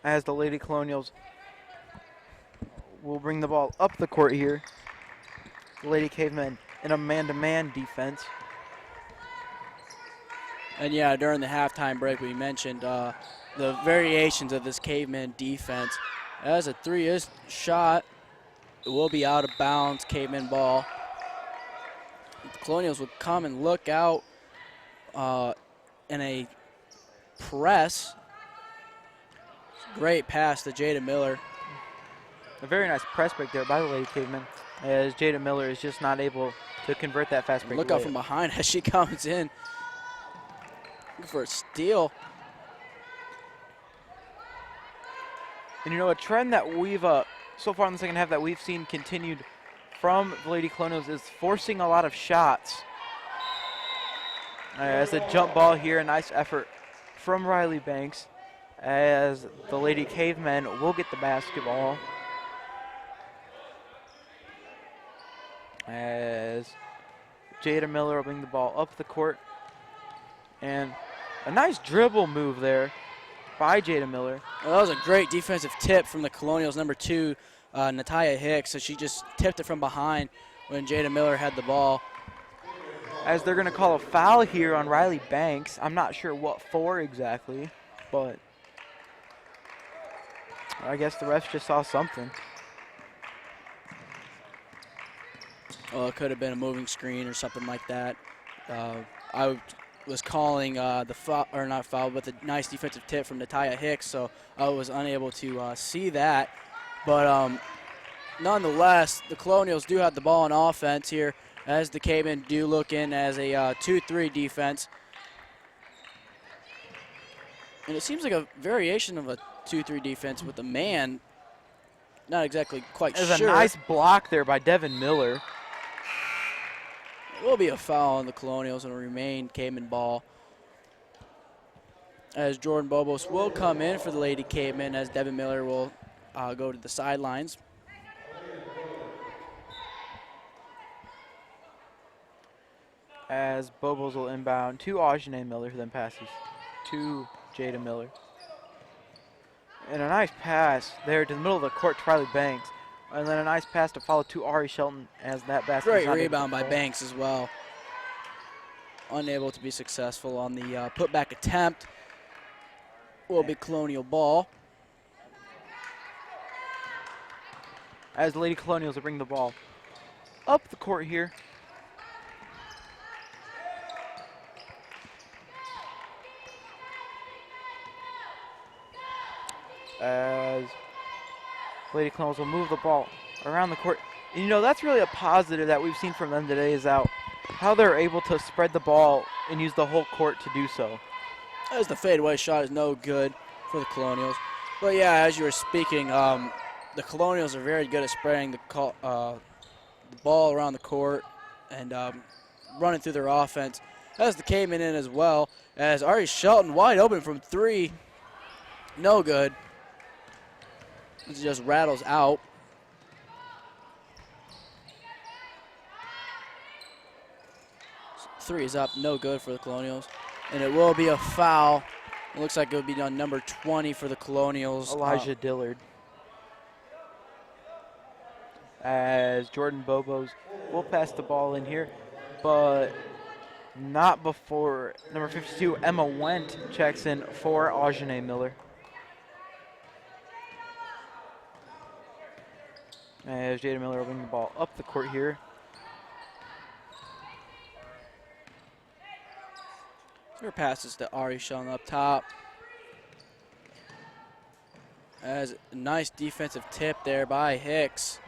[SPEAKER 2] As the Lady Colonials will bring the ball up the court here. The Lady Cavemen in a man-to-man defense.
[SPEAKER 1] And yeah, during the halftime break we mentioned the variations of this Caveman defense. As a 3 is shot, it will be out of bounds, Caveman ball. The Colonials will come and look out in a press. Great pass to Jada Miller.
[SPEAKER 2] A very nice press break there by the Lady Cavemen, as Jada Miller is just not able to convert that fast break.
[SPEAKER 1] Look out from behind as she comes in. Looking for a steal.
[SPEAKER 2] And a trend that we've, so far in the second half, that we've seen continued from the Lady Colonials is forcing a lot of shots. As a jump ball here, a nice effort from Riley Banks, as the Lady Cavemen will get the basketball. As Jada Miller will bring the ball up the court And a nice dribble move there by Jada Miller.
[SPEAKER 1] Well, that was a great defensive tip from the Colonials' number 2, Natalia Hicks. So she just tipped it from behind when Jada Miller had the ball.
[SPEAKER 2] As they're going to call a foul here on Riley Banks. I'm not sure what for exactly, but I guess the refs just saw something.
[SPEAKER 1] Well, it could have been a moving screen or something like that. I was calling the foul, or not foul, but the nice defensive tip from Natalia Hicks, so I was unable to see that. But nonetheless, the Colonials do have the ball on offense here, as the Cavemen do look in as a 2-3 defense. And it seems like a variation of a 2-3 defense with a man. Not exactly quite
[SPEAKER 2] There's
[SPEAKER 1] sure.
[SPEAKER 2] a nice block there by Devin Miller.
[SPEAKER 1] It will be a foul on the Colonials and will remain Caveman ball. As Jordan Bobos will come in for the Lady Cavemen, as Devin Miller will go to the sidelines.
[SPEAKER 2] As Bobos will inbound to Ajane Miller, who then passes to Jada Miller. And a nice pass there to the middle of the court to Riley Banks. And then a nice pass to follow to Ari Shelton as that basket.
[SPEAKER 1] Great rebound by Banks as well. Unable to be successful on the putback attempt. Will be Colonial ball.
[SPEAKER 2] As the Lady Colonials will bring the ball up the court here. As Lady Colonials will move the ball around the court. And you know, that's really a positive that we've seen from them today, is how they're able to spread the ball and use the whole court to do so.
[SPEAKER 1] As the fadeaway shot is no good for the Colonials. But yeah, as you were speaking, the Colonials are very good at spreading the ball around the court and running through their offense. As the Cavemen in as well, as Ari Shelton wide open from 3. No good. It just rattles out. Three is up, no good for the Colonials. And it will be a foul. It looks like it would be on number 20 for the Colonials.
[SPEAKER 2] Elijah Dillard. As Jordan Bobos will pass the ball in here, but not before number 52, Emma Wendt, checks in for Ajane Miller. As Jada Miller will bring the ball up the court here.
[SPEAKER 1] Her passes to Ari Shelton up top. As a nice defensive tip there by Hicks.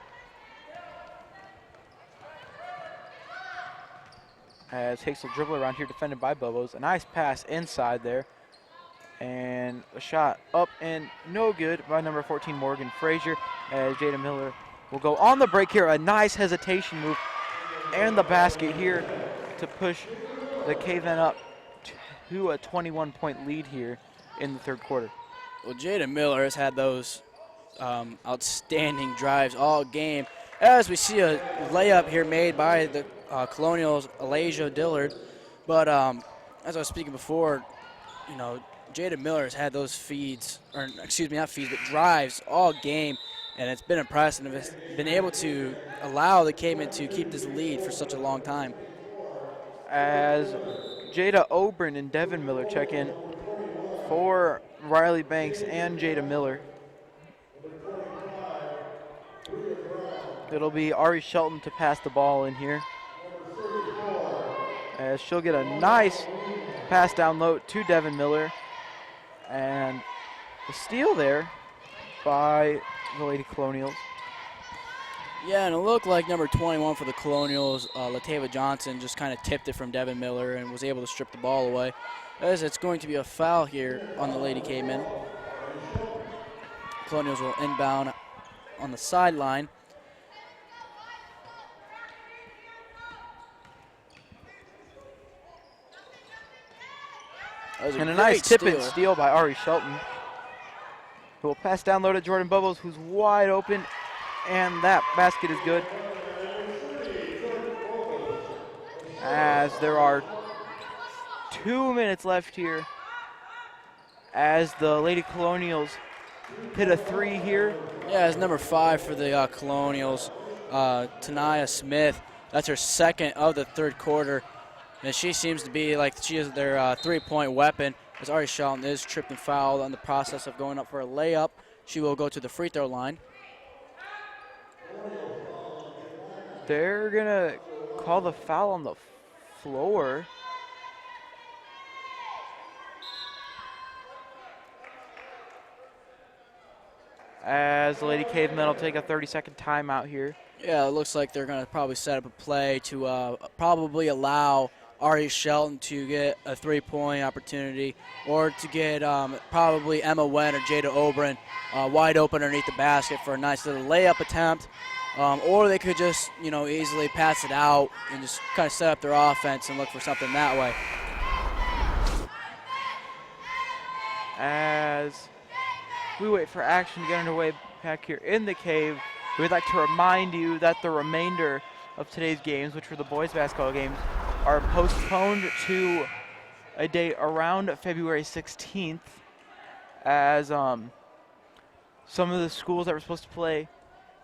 [SPEAKER 2] As Hicks will dribble around here, defended by Bobos. A nice pass inside there. And a shot up and no good by number 14, Morgan Frazier. As Jada Miller will go on the break here. A nice hesitation move and the basket here to push the Cavemen up to a 21-point lead here in the third quarter.
[SPEAKER 1] Well, Jada Miller has had those outstanding drives all game. As we see a layup here made by the Colonials, Elijah Dillard. But as I was speaking before, you know, Jada Miller has had those feeds, or excuse me, not feeds, but drives all game. And it's been impressive and has been able to allow the Cavemen to keep this lead for such a long time.
[SPEAKER 2] As Jada Oberon and Devin Miller check in for Riley Banks and Jada Miller. It'll be Ari Shelton to pass the ball in here. As she'll get a nice pass down low to Devin Miller. And a steal there by the Lady Colonials.
[SPEAKER 1] Yeah, and it looked like number 21 for the Colonials, Latava Johnson, just kind of tipped it from Devin Miller and was able to strip the ball away. As it's going to be a foul here on the Lady Cavemen. Colonials will inbound on the sideline.
[SPEAKER 2] And a nice tip and steal by Ari Shelton, who will pass down low to Jordan Bubbles, who's wide open, and that basket is good. As there are 2 minutes left here as the Lady Colonials hit a 3 here.
[SPEAKER 1] Yeah, it's number 5 for the Colonials, Tanaya Smith. That's her second of the third quarter, and she seems to be like she is their three-point weapon. As Ari Shelton is tripped and fouled on the process of going up for a layup. She will go to the free throw line.
[SPEAKER 2] They're going to call the foul on the floor. As the Lady Cavemen will take a 30-second timeout here.
[SPEAKER 1] Yeah, it looks like they're going to probably set up a play to probably allow Ari Shelton to get a three-point opportunity, or to get probably Emma Wen or Jada Oberon wide open underneath the basket for a nice little layup attempt. Or they could just, easily pass it out and just kind of set up their offense and look for something that way.
[SPEAKER 2] As we wait for action to get underway back here in the cave, we'd like to remind you that the remainder of today's games, which were the boys basketball games, are postponed to a date around February 16th, as some of the schools that were supposed to play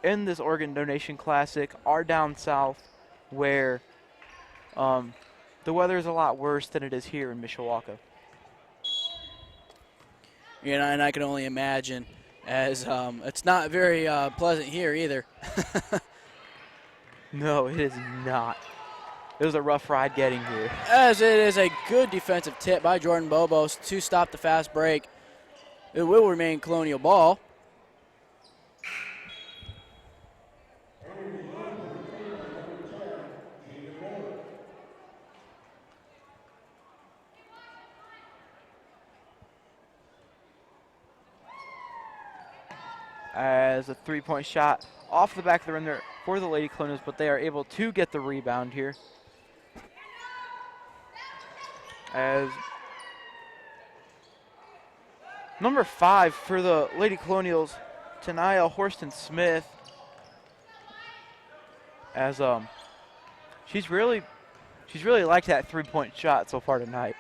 [SPEAKER 2] in this Organ Donation Classic are down south, where the weather is a lot worse than it is here in Mishawaka.
[SPEAKER 1] And I can only imagine, as it's not very pleasant here either.
[SPEAKER 2] No, it is not. It was a rough ride getting here.
[SPEAKER 1] As it is a good defensive tip by Jordan Bobos to stop the fast break. It will remain Colonial ball.
[SPEAKER 2] As a three-point shot off the back of the rim there for the Lady Colonials, but they are able to get the rebound here. As number 5 for the Lady Colonials, Tanaya Horston Smith, as she's really liked that three-point shot so far tonight.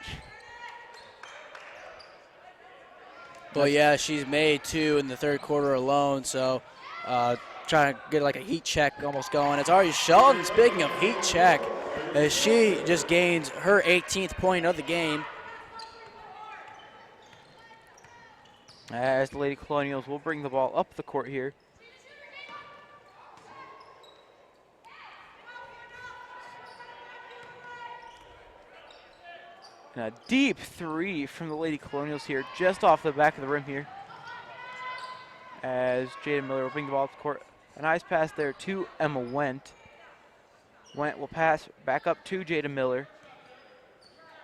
[SPEAKER 1] But yeah, she's made 2 in the third quarter alone, so trying to get like a heat check almost going. It's Ari Shelton, speaking of heat check, as she just gains her 18th point of the game.
[SPEAKER 2] As the Lady Colonials will bring the ball up the court here. And a deep 3 from the Lady Colonials here, just off the back of the rim here. As Jada Miller will bring the ball up the court. A nice pass there to Emma Went. Went will pass back up to Jada Miller,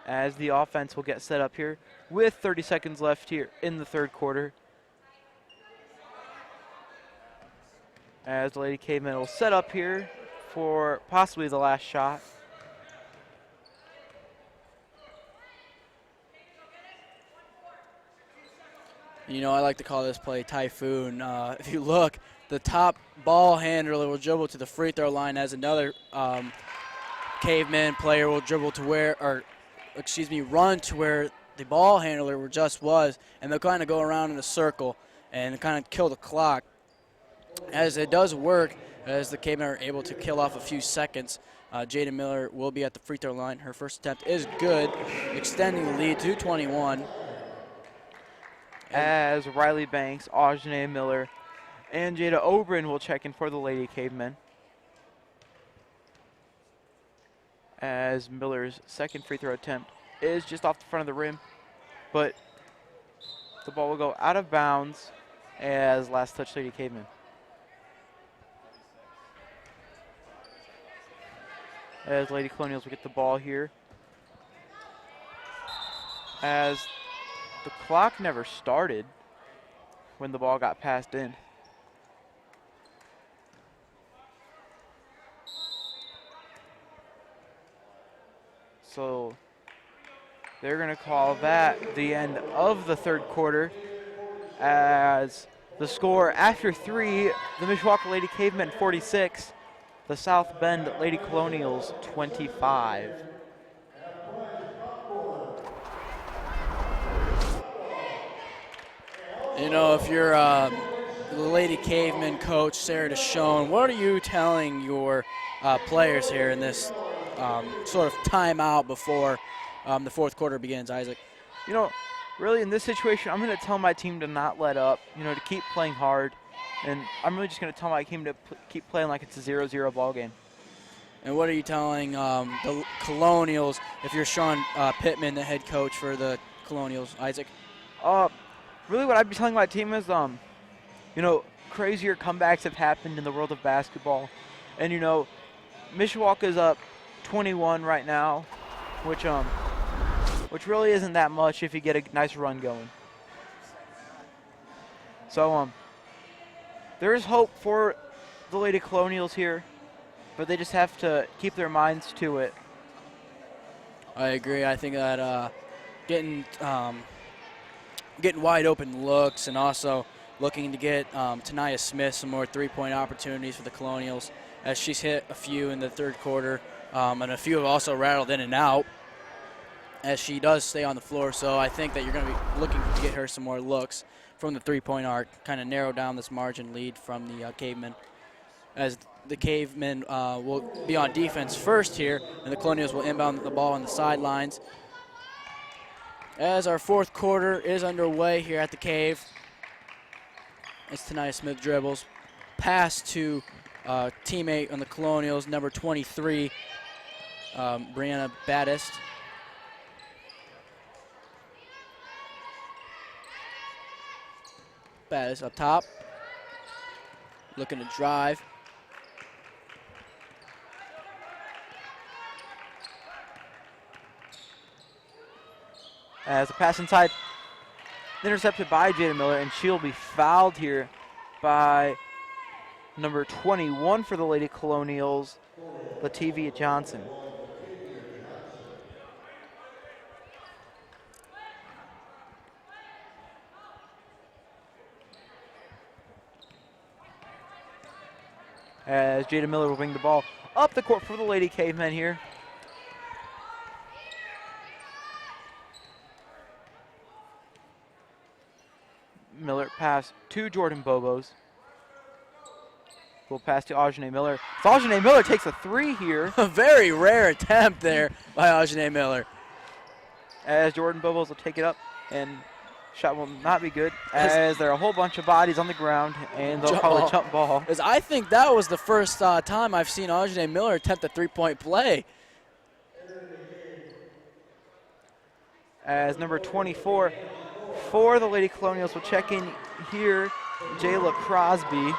[SPEAKER 2] as the offense will get set up here with 30 seconds left here in the third quarter. As the Lady Cavemen will set up here for possibly the last shot.
[SPEAKER 1] I like to call this play Typhoon. If you look, the top ball handler will dribble to the free throw line, as another Caveman player will dribble to run to where the ball handler just was, and they'll kind of go around in a circle and kind of kill the clock. As it does work, as the Cavemen are able to kill off a few seconds, Jada Miller will be at the free throw line. Her first attempt is good, extending the lead to 21.
[SPEAKER 2] As Riley Banks, Ajane Miller, and Jada Oberon will check in for the Lady Cavemen. As Miller's second free throw attempt is just off the front of the rim, but the ball will go out of bounds as last touch Lady Cavemen. As Lady Colonials will get the ball here. As the clock never started when the ball got passed in. So they're going to call that the end of the third quarter, as the score after 3, the Mishawaka Lady Cavemen 46, the South Bend Lady Colonials 25.
[SPEAKER 1] You know, if you're the Lady Caveman coach, Sarah Deshawn, what are you telling your players here in this sort of timeout before the fourth quarter begins, Isaac?
[SPEAKER 2] You know, really in this situation, I'm going to tell my team to not let up, you know, to keep playing hard. And I'm really just going to tell my team to keep playing like it's a 0-0 ball game.
[SPEAKER 1] And what are you telling the Colonials if you're Sean Pittman, the head coach for the Colonials, Isaac?
[SPEAKER 2] Really what I'd be telling my team is, you know, crazier comebacks have happened in the world of basketball. And, you know, Mishawaka is up 21 right now, which really isn't that much if you get a nice run going. So, there is hope for the Lady Colonials here, but they just have to keep their minds to it.
[SPEAKER 1] I agree. I think that getting wide open looks and also looking to get Tanaya Smith some more three-point opportunities for the Colonials, as she's hit a few in the third quarter, and a few have also rattled in and out as she does stay on the floor. So I think that you're going to be looking to get her some more looks from the three-point arc, kind of narrow down this margin lead from the Cavemen, as the Cavemen will be on defense first here, and the Colonials will inbound the ball on the sidelines. As our fourth quarter is underway here at the Cave, as Tanaya Smith dribbles, pass to teammate on the Colonials, number 23, Brianna Battist. Battist up top, looking to drive.
[SPEAKER 2] As a pass inside, intercepted by Jada Miller, and she'll be fouled here by number 21 for the Lady Colonials, Lativia Johnson. As Jada Miller will bring the ball up the court for the Lady Cavemen here. Miller pass to Jordan Bobos. We'll pass to Ajane Miller. So Ajane Miller takes a three here.
[SPEAKER 1] A very rare attempt there by Ajane Miller.
[SPEAKER 2] As Jordan Bobos will take it up, and shot will not be good, as there are a whole bunch of bodies on the ground, and they'll call a jump ball.
[SPEAKER 1] As I think that was the first time I've seen Ajane Miller attempt a three-point play.
[SPEAKER 2] As number 24 for the Lady Colonials will check in here, Jayla Crosby.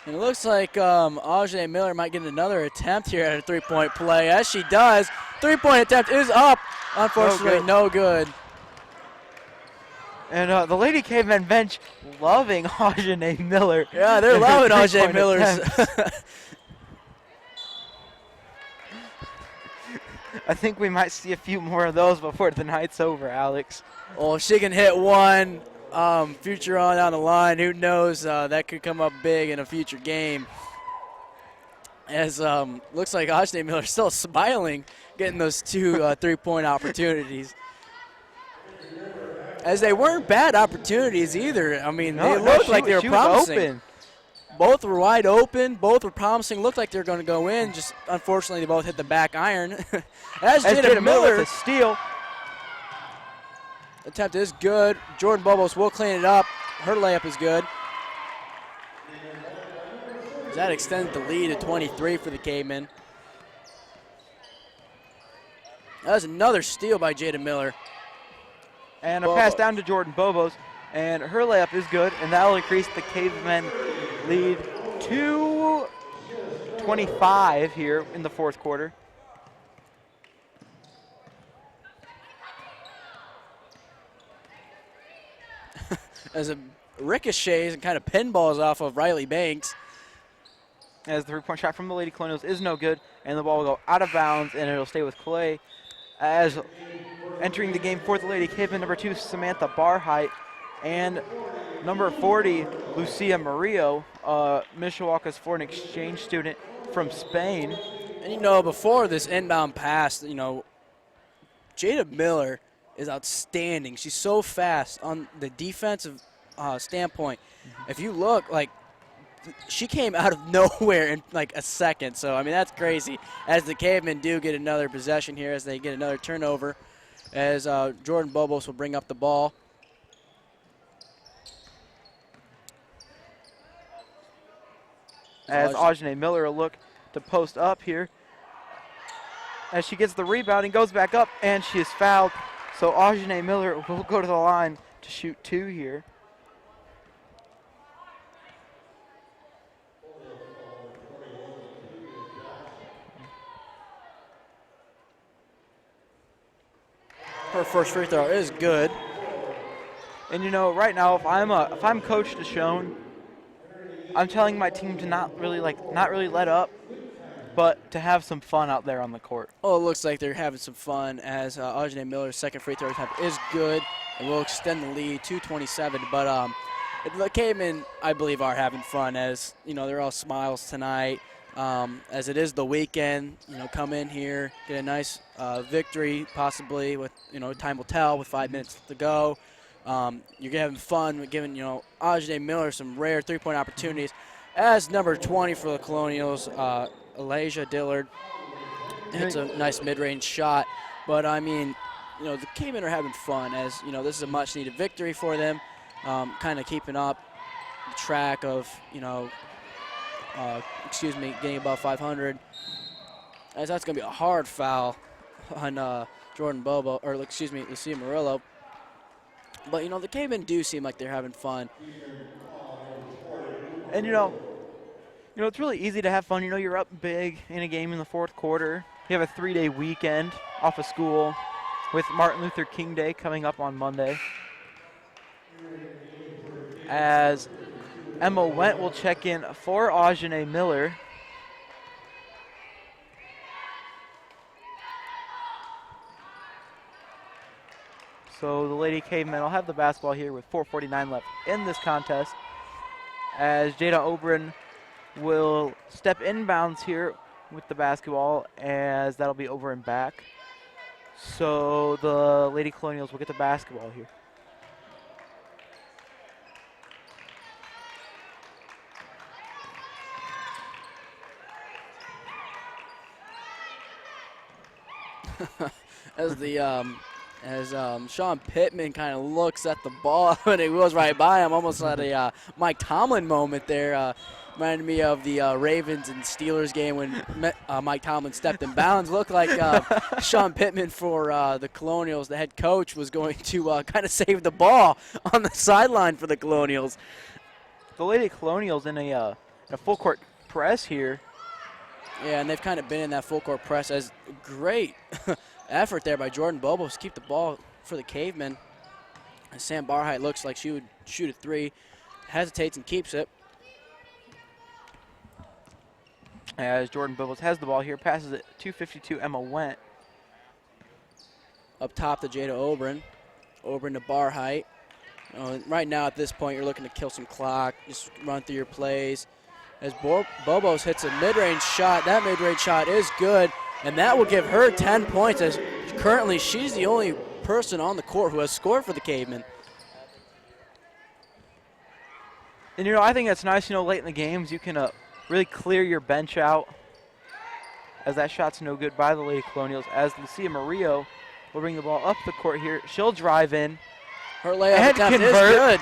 [SPEAKER 1] And it looks like Ajane Miller might get another attempt here at a three-point play. As she does, three-point attempt is up. Unfortunately, no good.
[SPEAKER 2] And the Lady Cavemen bench loving Ajane Miller.
[SPEAKER 1] Yeah, they're loving Ajane Miller's.
[SPEAKER 2] I think we might see a few more of those before the night's over, Alex.
[SPEAKER 1] Well, if she can hit one future on down the line, who knows, that could come up big in a future game. As looks like Ajane Miller still smiling, getting those two three-point opportunities. As they weren't bad opportunities either. I mean, they looked like they were promising.
[SPEAKER 2] Open.
[SPEAKER 1] Both were wide open. Both were promising. Looked like they were going to go in. Just unfortunately, they both hit the back iron. As Jada Miller,
[SPEAKER 2] with a steal.
[SPEAKER 1] Attempt is good. Jordan Bobos will clean it up. Her layup is good. That extends the lead to 23 for the Cavemen. That was another steal by Jada Miller.
[SPEAKER 2] And a pass down to Jordan Bobos, and her layup is good, and that will increase the Cavemen lead to 25 here in the fourth quarter.
[SPEAKER 1] As it ricochets and kind of pinballs off of Riley Banks.
[SPEAKER 2] As the three-point shot from the Lady Colonials is no good, and the ball will go out of bounds, and it'll stay with Clay. As entering the game for the Lady Cavemen, number 2, Samantha Barheit, and number 40, Lucia Murillo, Mishawaka's foreign exchange student from Spain.
[SPEAKER 1] And, you know, before this inbound pass, you know, Jada Miller is outstanding. She's so fast on the defensive standpoint. If you look, like, she came out of nowhere in like a second. So, I mean, that's crazy. As the Cavemen do get another possession here, as they get another turnover, as Jordan Bobos will bring up the ball.
[SPEAKER 2] As Ajane Miller will look to post up here. As she gets the rebound and goes back up, and she is fouled. So Ajane Miller will go to the line to shoot 2 here.
[SPEAKER 1] Her first free throw is good.
[SPEAKER 2] And you know, right now, if I'm Coach Deshawn, I'm telling my team to not really let up, but to have some fun out there on the court.
[SPEAKER 1] Well, it looks like they're having some fun as Ajane Miller's second free throw attempt is good and will extend the lead to 27. But the Cavemen, I believe, are having fun as, you know, they're all smiles tonight. As it is the weekend, you know, come in here, get a nice victory possibly with, you know, time will tell with 5 minutes to go. You're having fun with giving, you know, Ajane Miller some rare three-point opportunities. As number 20 for the Colonials, Elijah Dillard hits a nice mid-range shot. But, I mean, you know, the Cavemen are having fun as, you know, this is a much-needed victory for them, kind of keeping up the track of, you know, getting above 500. As that's going to be a hard foul on Jordan Bobo, or Lucia Murillo. But, you know, the Cavemen do seem like they're having fun.
[SPEAKER 2] And, you know, it's really easy to have fun. You know, you're up big in a game in the fourth quarter. You have a 3-day weekend off of school with Martin Luther King Day coming up on Monday. As Emma Went will check in for Ajane Miller. So the Lady Cavemen will have the basketball here with 4:49 left in this contest. As Jada Oberon will step inbounds here with the basketball, as that'll be over and back. So the Lady Colonials will get the basketball here.
[SPEAKER 1] As Sean Pittman kind of looks at the ball when it goes right by him, almost had a Mike Tomlin moment there. Reminded me of the Ravens and Steelers game when Mike Tomlin stepped in bounds. Looked like Sean Pittman for the Colonials, the head coach, was going to kind of save the ball on the sideline for the Colonials.
[SPEAKER 2] The Lady Colonials in a full court press here.
[SPEAKER 1] Yeah, and they've kind of been in that full court press as great effort there by Jordan Bobos to keep the ball for the Cavemen. And Sam Barheit looks like she would shoot a three, hesitates and keeps it.
[SPEAKER 2] As Jordan Bobos has the ball here, passes it to 52 Emma Went.
[SPEAKER 1] Up top to Jada Oberon. Oberon to Barheit. Right now at this point you're looking to kill some clock, just run through your plays. As Bobos hits a mid-range shot, that mid-range shot is good, and that will give her 10 points as currently she's the only person on the court who has scored for the Cavemen.
[SPEAKER 2] And, you know, I think that's nice, you know, late in the games you can really clear your bench out, as that shot's no good by the Lady Colonials, as Lucia Murillo will bring the ball up the court here. She'll drive in.
[SPEAKER 1] Her layup attempt is good.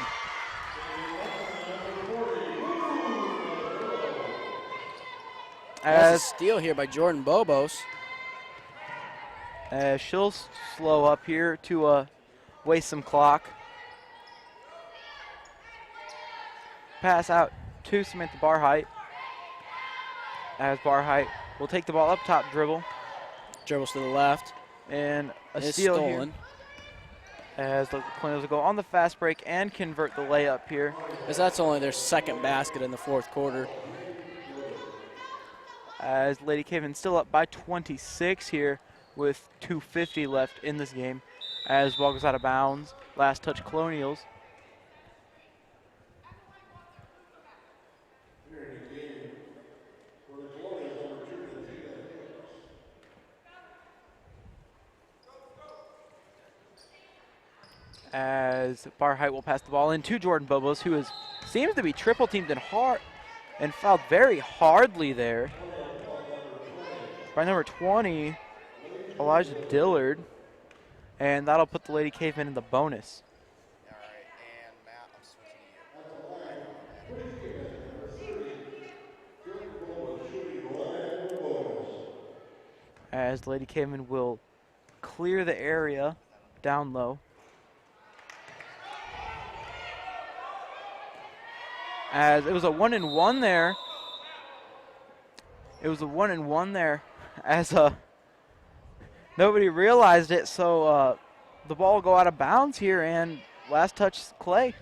[SPEAKER 1] That's a steal here by Jordan Bobos.
[SPEAKER 2] She'll slow up here to waste some clock. Pass out to Samantha Barheit. As Barheit will take the ball up top, dribble.
[SPEAKER 1] Dribbles to the left.
[SPEAKER 2] And a steal
[SPEAKER 1] stolen.
[SPEAKER 2] Here. As the Colonials will go on the fast break and convert the layup here.
[SPEAKER 1] As that's only their second basket in the fourth quarter.
[SPEAKER 2] As Lady Cavemen still up by 26 here with 2:50 left in this game. As ball goes out of bounds. Last touch Colonials. as Barheit will pass the ball in to Jordan Bobos, who seems to be triple teamed and fouled very hardly there by number 20, Elijah Dillard, and that'll put the Lady Cavemen in the bonus.
[SPEAKER 3] All right, and Matt, I'm switching to you.
[SPEAKER 2] As Lady Cavemen will clear the area down low. As it was a 1-and-1 there. It was a 1-and-1 there as nobody realized it, so the ball will go out of bounds here, and last touch Clay.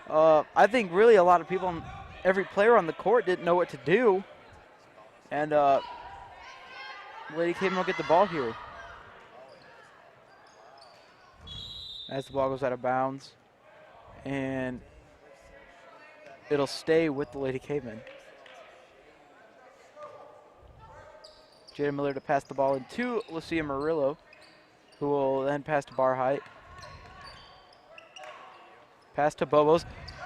[SPEAKER 2] I think really a lot of people, every player on the court didn't know what to do, and Lady Cavemen will get the ball here as the ball goes out of bounds, and it'll stay with the Lady Cavemen. Jada Miller to pass the ball into Lucia Murillo, who will then pass to Barheit. Pass to Bobos.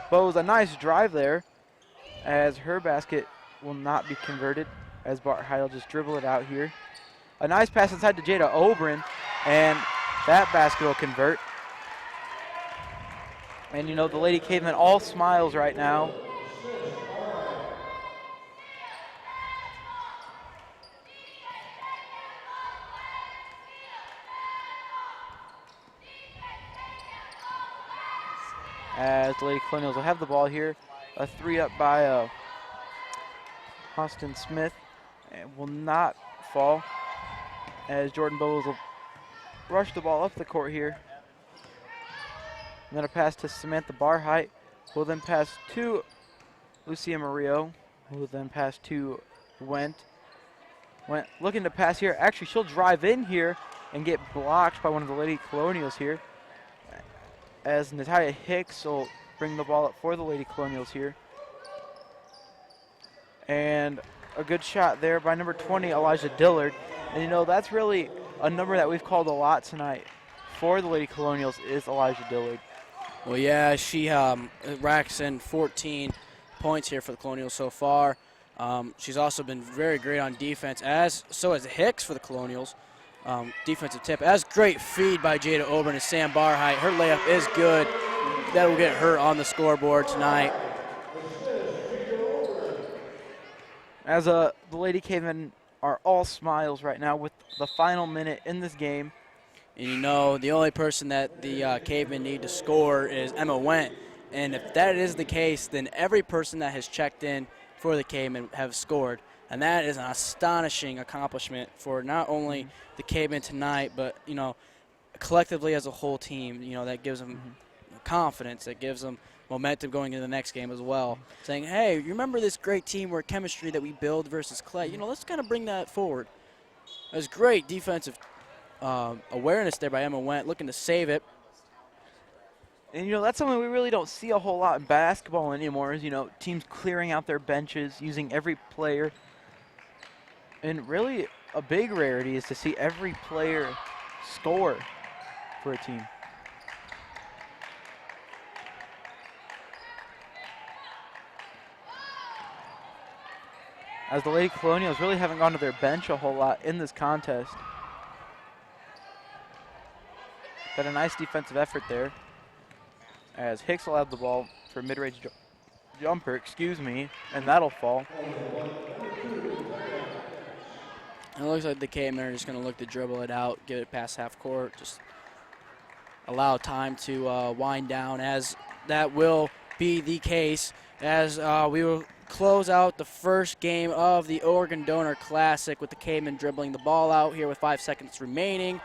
[SPEAKER 2] Bobos, a nice drive there, as her basket will not be converted, as Barheit will just dribble it out here. A nice pass inside to Jada Obrin, and that basket will convert. And you know, the Lady Cavemen all smiles right now. As the Lady Colonials will have the ball here. A three up by Austin Smith. And will not fall, as Jordan Bowles will rush the ball up the court here. And then a pass to Samantha Barheit, who will then pass to Lucia Murillo, who will then pass to Went looking to pass here. Actually, she'll drive in here and get blocked by one of the Lady Colonials here, as Natalia Hicks will bring the ball up for the Lady Colonials here. And a good shot there by number 20, Elijah Dillard. And you know, that's really a number that we've called a lot tonight for the Lady Colonials is Elijah Dillard.
[SPEAKER 1] Well, yeah, she racks in 14 points here for the Colonials so far. She's also been very great on defense, so has Hicks for the Colonials. Defensive tip. As great feed by Jada Oberon and Sam Barheit. Her layup is good. That will get her on the scoreboard tonight.
[SPEAKER 2] As the Lady Cavemen are all smiles right now with the final minute in this game.
[SPEAKER 1] And you know, the only person that the Cavemen need to score is Emma Went. And if that is the case, then every person that has checked in for the Cavemen have scored. And that is an astonishing accomplishment for not only the Cavemen tonight, but, you know, collectively as a whole team. You know, that gives them confidence. That gives them momentum going into the next game as well. Saying, hey, you remember this great teamwork chemistry that we build versus Clay? You know, let's kind of bring that forward. It was great defensive awareness there by Emma Went, looking to save it.
[SPEAKER 2] And, you know, that's something we really don't see a whole lot in basketball anymore is, you know, teams clearing out their benches, using every player. And really a big rarity is to see every player score for a team. As the Lady Colonials really haven't gone to their bench a whole lot in this contest. Got a nice defensive effort there, as Hicks will have the ball for mid-range jumper, and that'll fall.
[SPEAKER 1] It looks like the Cavemen are just going to look to dribble it out, get it past half court, just allow time to wind down, as that will be the case, as we will close out the first game of the Oregon Donor Classic with the Cavemen dribbling the ball out here with 5 seconds remaining.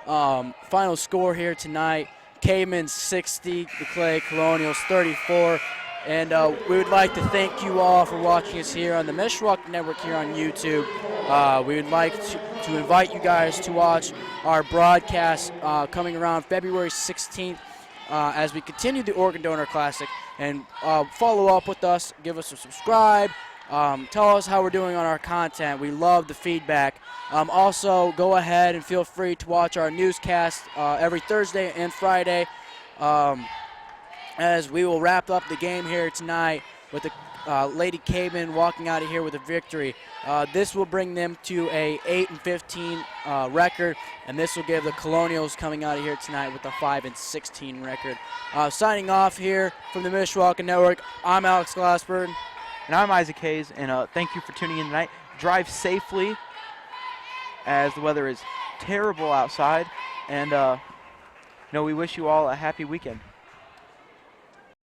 [SPEAKER 1] Final score here tonight, Cavemen 60, the Clay Colonials 34. And we would like to thank you all for watching us here on the Mishawaka Network here on YouTube. We would like to invite you guys to watch our broadcast coming around February 16th as we continue the Oregon Donor Classic. And follow up with us, give us a subscribe, Tell us how we're doing on our content. We love the feedback. Also, go ahead and feel free to watch our newscast every Thursday and Friday, as we will wrap up the game here tonight with the Lady Cavemen walking out of here with a victory. This will bring them to a 8-15 record, and this will give the Colonials coming out of here tonight with a 5-16 record. Signing off here from the Mishawaka Network, I'm Alex Glassberg.
[SPEAKER 2] And I'm Isaac Hayes, and thank you for tuning in tonight. Drive safely, as the weather is terrible outside, and we wish you all a happy weekend.